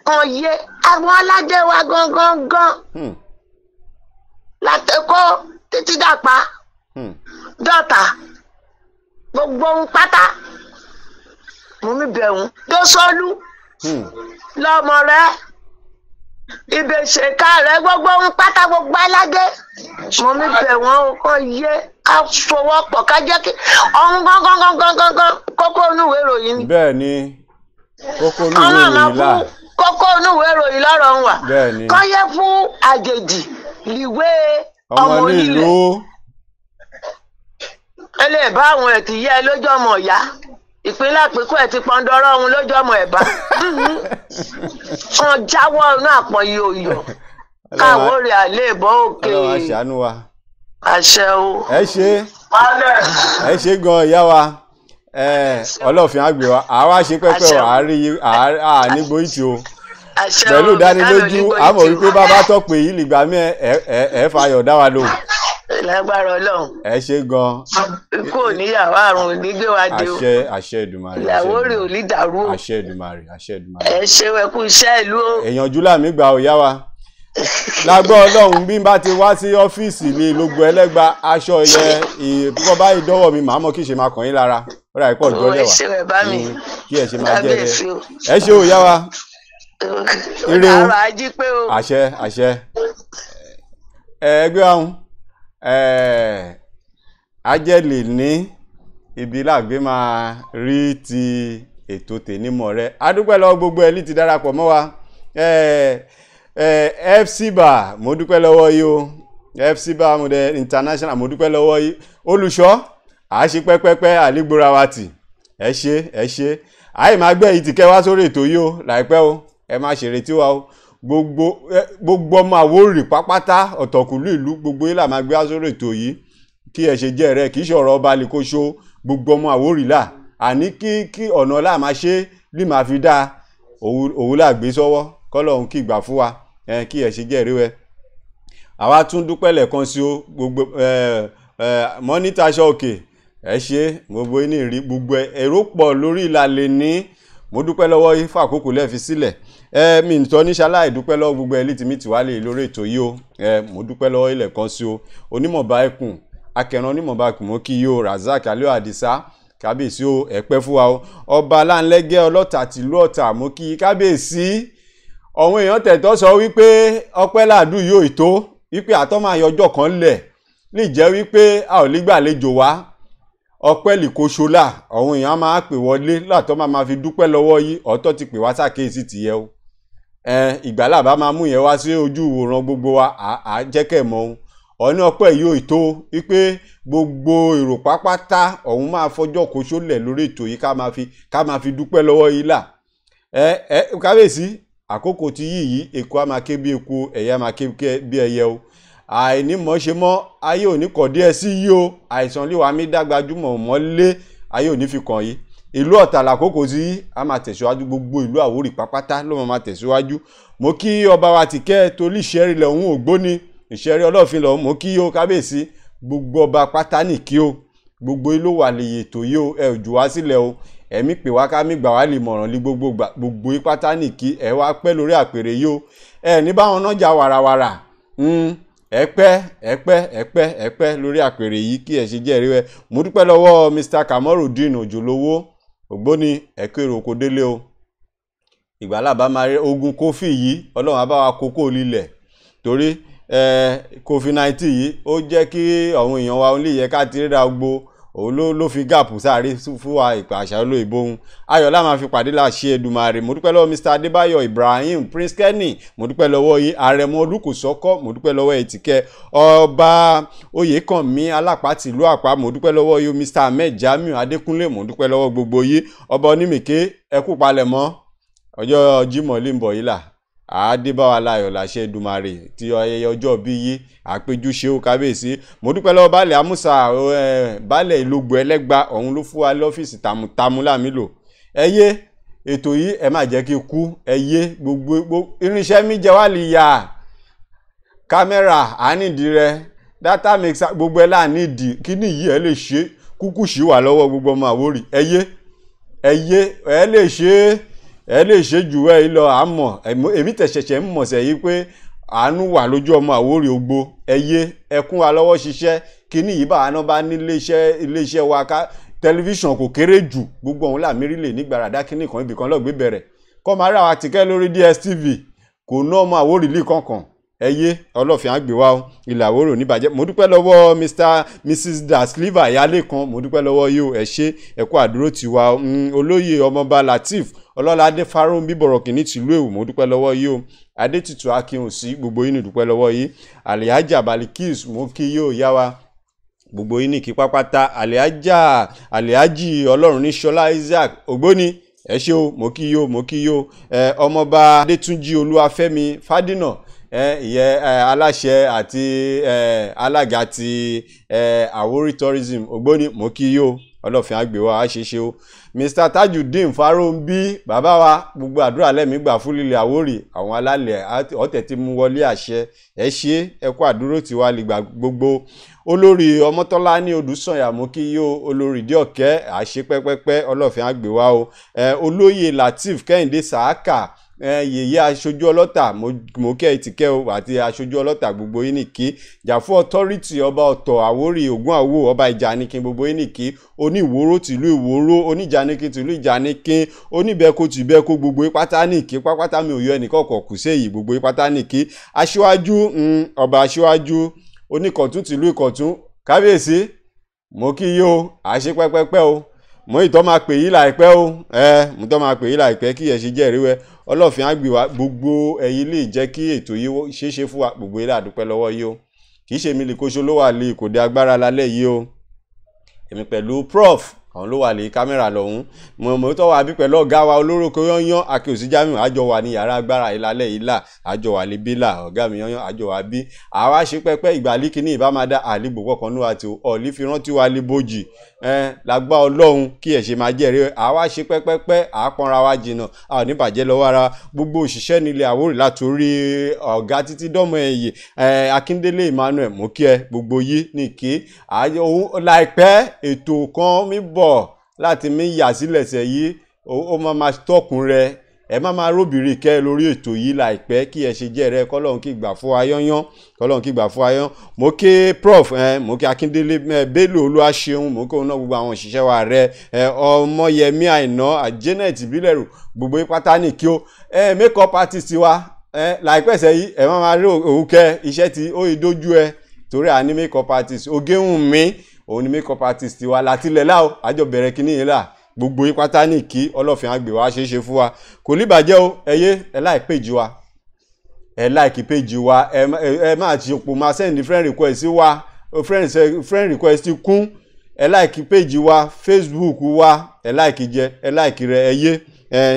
kàn yé àwọn aládé wa gangan látẹkọ títí dàpá dọ̀tà gbogbo ohun pátá mo mi bẹ̀rù tó sọ́lú lọ́mọ rẹ ibè ṣèkà rẹ gbogbo ohun pátá gbogbo aládé mo mi bẹ̀rù ó kàn yé ká fọwọ́pọ̀ ká jẹ́ kí ọ̀hún gángan kókó onúwèé ìròyìn ni. bẹ́ẹ̀ ni kókó onúwèé ìròyìn là kókó onúwèé ìròyìn lọ́rọ̀ ń wà bẹ́ẹ̀ ni kọ́ yẹ fún àjèjì ìwé ọmọ onílé ẹlẹ́ bá àwọn ẹ̀ ti yẹ lójú ọmọ ìyá ìpínlẹ̀ àpékọ́ ẹ̀ ti pọ́ndọ́rọ́ ọ̀hún lójú ọmọ ẹ̀bá wọn jáwọ́ inú àpọ̀ yòòyò káwórì àléèbọ̀ òkè Ọlọ́run á ṣàánú wa àṣẹ o. ẹ ṣe gan ìyá wa ọlọ́fin àgbè wa àwa ṣe pẹ́pẹ́ wà á ní gbóyìtì o pẹ̀lú ìdánilójú àmọ́ wípé bàbá tó pè yí lìgbà mí ẹ fàyọ̀ dá wa lóhùn. lágbára Ọlọ́run ẹ ṣe gan. ikú òníyàwó àrùn òní gbé wa dé o àṣẹ Èdùmàrè ìyàwó rẹ̀ ò ní dàrú o àṣẹ Èdùmàrè ẹ ṣe wẹkú iṣẹ́ ìlú o. èèyàn júlà mi gbà ó yá wa lágbọ́ Ọlọ́run bí n bá ti wá sí ọ́fíìsì mi lógo ẹlẹ́gba aṣọ ilẹ̀ ìbúkọ́ báyìí dọ́wọ́ mi màá mọ̀ kí ṣe máa kàn yín lára ó rà pọ̀ jọ lẹ́wà kí ẹ ṣe máa jẹ́ ẹ ṣe ò yá wa ire o àṣẹ ẹgbẹ́ ọ̀hún ajẹ́lè ní ibi láàgbé máa rí ti ètò tènímọ̀ rẹ adúpẹ́ lọ́wọ́ gbogbo ẹ̀lí ti darapọ̀ mọ́ wa FCBA mo dúpẹ́ lọ́wọ́ yìí o FCBA model international mo dúpẹ́ lọ́wọ́ yìí olùṣọ́ àṣẹ pẹ́pẹ́pẹ́ àlígbóra wa tì ẹ ṣe àì máa gbẹ́ yìí ti kẹ́ wá sórí ètò yìí o láìpẹ́ o ẹ má ṣe retí wa o gbogbo ọmọ Àwórì pápátá ọ̀tọ̀kùlú ìlú gbogbo yìí là máa gbé wá sórí ètò yìí kí ẹ ṣe jẹ́ rẹ kì í ṣe ọ̀rọ̀ ọba lè kó ṣó gbogbo ọmọ Àwórì là àní kí ọ̀nà là máa ṣe lè máa fi dáa òun là gbé sọ́wọ́ kọ́lọ́hún kí gbà fún wa kí ẹ ṣe jẹ́ rí wẹ́ àwa tún dúpẹ́ lẹ́ẹ̀kan sí o gbogbo mọ́nítà ṣọ́ọ̀kè ẹ ṣe gbogbo ní ìrí gbogbo èrò pọ̀ lórí ìlàlẹ̀ ní mo dúpẹ́ lọ́wọ́ yìí fún àkókò lẹ́ẹ̀fi sílẹ̀ mi nìtọ́ níṣàlàyé dúpẹ́ lọ́wọ́ gbogbo ẹlí tìmí tìwálé lórí ètò yìí o mo dúpẹ́ lọ́wọ́ ilẹ̀ kan sí o onímọ̀ba ẹkùn akẹran onímọ̀ba ẹkùn mọ́ kí yìí o Razak Aliu Adisa kábíyèsí o ẹ̀pẹ́ fún wa o ọba aláǹlẹ́gẹ́ ọlọ́ta tìlú Ọ̀tà mọ́ kí kábíyèsí ọ̀hún èèyàn tẹ̀tọ́ sọ wípé ọpẹ́ làdú yóò tó wípé àtọ́ máa yọjọ́ kan lẹ̀ lè jẹ́ wípé a ò lè gbàlejò wá ọpẹ́ lìkóṣọlá àwọn èèyàn máa pè wọlé látọ́ máa fi dúpẹ́ lọ́wọ́ yìí ọ̀tọ̀ ti pè wá ṣàkíyèsí tìyẹ o ìgbàlá bá máa mú yẹn wá sí ojú ìwòran gbogbo wa à jẹ́kẹ̀ mọ́ ohun ọ̀ní ọpẹ́ yìí ò tó wípé gbogbo èrò pápátá ọ̀hún máa fọjọ́ kóṣólẹ̀ lórí ètò yìí ká máa fi dúpẹ́ lọ́wọ́ yìí là kábíyèsí àkókò tí yìí èkó á máa ké bí eku ẹ̀yẹ á máa ké bí ẹyẹ o àìní mọ̀ ṣe mọ́ ayé òní kọ̀ díẹ̀ sí yìí o àìsàn lè wà mí dágbajúmọ̀ mọ́lé ayé òní fi kàn yìí ìlú Ọ̀tà làkókò tí a máa tẹ̀síwájú gbogbo ìlú Àwórì pápátá ló máa tẹ̀síwájú mo kí ọba wa Tìkẹ́ torí ìṣẹ́rí lẹ̀ òun ògbóni ìṣẹ́rí Ọlọ́fin lọ mo kí o kábíyèsí gbogbo ọba pátá nìkí o gbogbo ìlú wà lè yètò yìí o ẹ ò jù wá sílẹ̀ o ẹ̀mí pè wá ká mi gbà wá lè mọ̀ràn lé gbogbo pátá nìkí ẹ wá pẹ́ lórí àpèrè yìí o ẹ ní báwọn náà jà wàràwàrà ẹ pẹ́ lórí àpèrè yìí kí ẹ ṣe jẹ́rìí ẹ mo dúpẹ́ lọ́wọ́ Mr. Kamorudeen Òjòlówó ògbóni ẹ̀kọ́ èrò kò délé o ìgbàlábà máa rí ogun kófì yìí ọlọ́run á bá wa kókó lílẹ̀ torí COVID-19 yìí ó jẹ́ kí àwọn èèyàn wa lè yẹ ká ti ríra gbogbo òun ló fi gáàpù sáré fún wa ìpè àṣà olóyìnbó ohun ayọ̀lá máa fi pàdé láṣẹ Èdùmàrè mo dúpẹ́ lọ́wọ́ Mr. Adébáyọ̀ Ibrahim Prince Kenny mo dúpẹ́ lọ́wọ́ yìí Àrẹ̀mọ Olúkòsọ́kọ́ mo dúpẹ́ lọ́wọ́ Ètìkẹ́ ọba Oyèkànmí Alápàtì ìlú Àpá mo dúpẹ́ lọ́wọ́ yìí Mr. Ahmed Jamiu Adékúnlé mo dúpẹ́ lọ́wọ́ gbogbo yìí ọba Onímìké ẹ kú palẹ̀mọ́ ọjọ́ Jímọ̀ lè ń bọ̀ yìí là àádébáwá láyọ̀ láṣẹ Èdùmàrè tí ayẹyẹ ọjọ́ bí yìí àpéjú ṣe ó kábíyèsí mo dúpẹ́ lọ́wọ́ baálẹ̀ amúsà baálẹ̀ Ìlógbò Ẹlẹ́gbà ọ̀hún ló fún wa lọ́fíìsì tàmùtàmù lámìlò ẹyẹ ètò yìí ẹ má jẹ́ kí kú ẹyẹ gbogbo irinṣẹ́ mi jẹ́ wá lè yà kámẹ́rà àníìdí rẹ dátà mixer gbogbo ẹ láàníìdí kíní yìí ẹ lè ṣe kúkú sí wà lọ́wọ́ gbogbo ọmọ Àwórì ẹyẹ ẹ lè ṣe ẹ lè ṣe jù ẹ lọ àmọ́ èmi tẹ̀ṣẹ̀ṣẹ̀ ń mọ̀ọ́sẹ̀ yìí pé àánú wà lójú ọmọ Àwórì Ògbó ẹyẹ ẹkún wa lọ́wọ́ ṣiṣẹ́ kíní yìí bá àánú bá ní iléeṣẹ́ wa ká tẹlifíṣàn kò kéré jù gbogbo ọ̀hún làmírí lè nígbàràdá kíní kan ibìkan lọ́gbé bẹ̀rẹ̀ kọ́ máa rí àwọn Àtìkẹ́ lórí DSTV kò ná ọmọ Àwórì lè kankan ẹyẹ Ọlọ́fin àgbè wa ilẹ̀ Àwórì oníbàjẹ́ mo dúpẹ́ lọ́wọ́ Mrs. Dasliva ìyálé kan mo dúpẹ́ lọ́wọ́ yóò ẹ ṣé ẹ kú àdúró tiwa olóyè ọmọọba Latif Ọlọ́ládé Fáróǹbí Bọ̀rọ̀kìnní tìlú Èwù mo dúpẹ́ lọ́wọ́ yìí o Adétutù Akínòsí gbogbo yín ní dúpẹ́ lọ́wọ́ yìí Àlìájà Balikis mo kí yóò yá wa gbogbo yín ní kí pápátá Àlìájì Ọlọ́run ní Ṣọlá Isaac Ògbóni ẹ ṣé o mo kí yóò ọmọọba Adétúnjí Olúwafẹ́mi Fádínà ìyẹn aláṣẹ àti alága ti Àwórì tourism Ògbóni mo kí yóò Ọlọ́fin àgbè wa á ṣeṣe o Mr. Tajudeen Fáróǹbí bàbá wa gbogbo àdúrà lẹ́mìí gbà fún lílẹ̀ Àwórì àwọn alálẹ̀ ọ̀tẹ̀ tí mú wọlé àṣẹ ẹ ṣé ẹ kú àdúró tiwa lè gbà gbogbo olórí Ọmọ́tọ́lá ní Odùsànyà mú kí yóò olórí Díọ̀kẹ́ àṣẹ pẹ́pẹ́pẹ́ Ọlọ́fin àgbè wa o olóyè Latif Kẹ́hìndé Sàákà yèyé aṣojú ọlọ́tà mo kẹ́ Ètìkẹ́ o àti aṣojú ọlọ́tà gbogbo yín nìkí Jàfó authority ọba ọ̀tọ̀ Àwórì Ògún Àwò ọba Ìjànikin gbogbo yín nìkí oníwòrò tìlú Ìwòrò oníjànikin tìlú Ìjànikin oníbẹ̀kọ tìbẹ̀kọ gbogbo pátá nìkí pápátá mi ò yọ ẹnìkọ̀ọ̀kọ̀ kù séyìí gbogbo pátá nìkí aṣíwájú ọba aṣíwájú oníkọ̀tún tìlú Ìkọ̀tún kábíyèsí mo kí yóò àṣẹ pẹ́pẹ́pẹ́ o mo ìtọ́ máa pè yí láìpẹ́ o mo tọ́ máa pè yí láìpẹ́ kí ẹ ṣe jẹ́rìí wẹ Ọlọ́fin àgbè wa gbogbo ẹ̀yin lè jẹ́ kí ètò yìí ṣeéṣe fún wa gbogbo ilé àdúpẹ́ lọ́wọ́ yìí o kì í ṣe mi lè kóṣó ló wà lè kò dé agbára lálẹ́ yìí o èmi pẹ̀lú prof àwọn ló wà lè kámẹ́rà lọ́hún mo tọ́ wà bí pẹ̀lú ọ̀gá wa olórúkọ yányán Akíòsí Jamiu àjọ wà ní yàrá agbára ìlàlẹ̀ ìlà àjọ wà lè bílà ọ̀gá mi yányán àjọ wà bí àwa ṣe pẹ́pẹ́ ìgbàlí kìíní ìbámadá àlìgbò kọ̀ọ̀kan ní wa ti ọ̀lí fi rántí wa lè bójì lágbá Ọlọ́run kí ẹ̀ ṣe máa jẹ́rìí àwa ṣe pẹ́pẹ́pẹ́ àápọnra wa jìnnà a ò ní bàjẹ́ lọ́wọ́ ara gbogbo òṣìṣẹ́ nílẹ̀ Àwórì látòrí ọ̀gá títí dọ́mọ ẹ̀yẹ Akíndélé Emmanuel mo kí ẹ gbogbo yìí nìkí láìpẹ́ ètò kan mi bọ̀ láti mi yà sílẹ̀sẹ̀ yìí ó máa tọkùn rẹ ẹ má róbìnrin kẹ́ lórí ètò yìí láìpẹ́ kí ẹ ṣe jẹ́ rẹ kọ́lọ́run kí gbà fún ayọ́yán kọ́lọ́run kí gbà fún ayọ́yán mo kí prof mo kí Akíndélé Bello Olúwaṣeun mo kí òun náà gbogbo àwọn òṣìṣẹ́ wa rẹ Ọmọyẹmí Àìná Janet Bílẹ̀rù gbogbo pátá ní kí ó make up artist wa láìpẹ́ sẹ́yìn ẹ máa rí òwúkẹ́ iṣẹ́ tí ó yí dójú ẹ torí àní makeup artist Ogéhùn mi òun ni makeup artist wa látilẹ̀ láò àjọ bẹ̀rẹ̀ kínní yìí là gbogbo ipátá ní kí ọlọ́fin àgbè wa ṣeéṣe fún wa kò ní bàjẹ́ o ẹ like page wa ẹ like page wa ẹ máa ti òpó máa send friend request sí wa friend request kún ẹ like page wa Facebook wa ẹ like jẹ ẹ like rẹ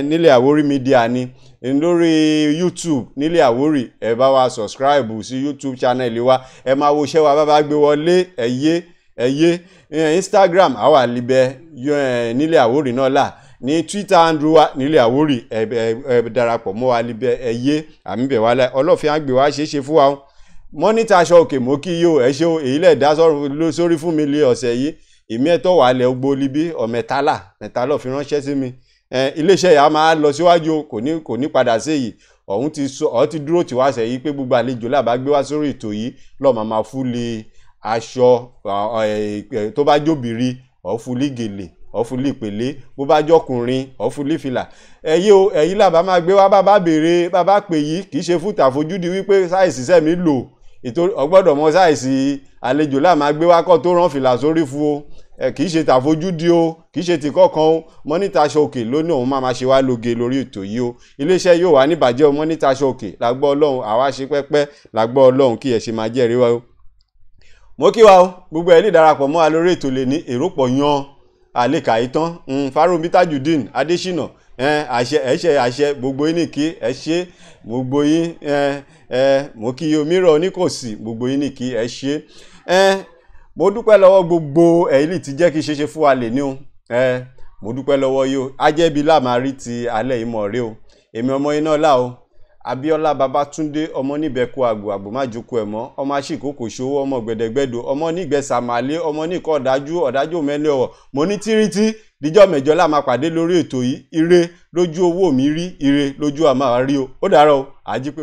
nílé Àwórì media ni lórí YouTube nílé Àwórì ẹ bá wa subscribe sí YouTube channel wa ẹ máa wo iṣẹ́ wa bá gbé wọlé ẹyẹ Instagram àwa libẹ nílé Àwórì náà là ní Twitter handle wa nílé Àwórì ẹ darapọ̀ mọ́ wa libẹ ẹyẹ àmìbẹ̀ wa lẹ ọlọ́fin àgbè wa ṣeéṣe fún wa mọ́nítà aṣọ òkè mọ́ kí yóò ẹ ṣe èyí lẹ̀ dá sórí fún mi lé ọ̀sẹ̀ yìí èmi ẹ̀tọ́ wà lẹ̀ gbó libí mẹ́tàlá fi ránṣẹ́ sí mi iléeṣẹ́ yà máa lọ síwájú kò ní padà sí èyí ọ̀hún ti dúró tí wá sẹ́yìn pé gbogbo àlejò làbá gbé wá sórí ètò yìí lọ́ọ́ máa fúli aṣọ tó bá jóbìrí ọ̀fúli gèlè ọ̀fúli ìpèlé bó bá jọkùnrin ọ̀fúli fìlà ẹ̀yí làbá máa gbé wá bàbá béèrè bàbá pè yìí kì í ṣe fún tàfojúdi wípé sáìsì sẹ́mi lò ọgbọ́dọ̀ mọ sáìsì àlejò là máa gbé wá kọ́ tó rán fìlà sórí fún o kì í ṣe tàfojúdi o kì í ṣe ti kọ̀ọ̀kan o mọ́nítà aṣọ òkè lónìí òun máa ṣe wá lóge lórí ètò yìí o iléeṣẹ́ yóò wá níbàjẹ́ o mọ́nítà aṣọ òkè làgbọ́ ọlọ́run àwa ṣe pẹ́pẹ́ làgbọ́ ọlọ́run kí ẹ ṣe máa jẹ́rìí wa o. mo kí wa o gbogbo ẹ̀ lè darapọ̀ mọ́ wa lórí ètò lè ní èrò pọ̀ yan àlekà ìtàn Fárómi Tajudeen Adésínà àṣẹ gbogbo yín nìkí ẹ ṣe gbogbo yín mo kí omírọ̀ oníkòsí gbogbo yín nìkí ẹ ṣe mo dúpẹ́ lọ́wọ́ gbogbo ẹ̀yìn tí jẹ́ kí ṣeéṣe fún wa lè ní o mo dúpẹ́ lọ́wọ́ yìí o ajẹ́bí láàmárí ti alẹ́ ìmọ̀ rẹ o èmi ọmọ iná là o Abíọ́lá Babátúndé ọmọ níbẹ̀kú àgbò má jókòó ẹ̀ mọ́ ọmọ aṣíkòkò ṣòwò ọmọ gbẹ̀dẹ̀gbẹ̀dọ̀ ọmọ nígbẹ̀sàmàlẹ́ ọmọ níkọ̀ ọ̀dájú mẹ́lẹ̀ ọ̀wọ̀ mo ní tírítí díjọ́ mẹ́jọ la máa pàdé lórí ètò yìí ire lójú owó mi rí ire lójú àmà rí o ó dàárọ̀ o àjípé.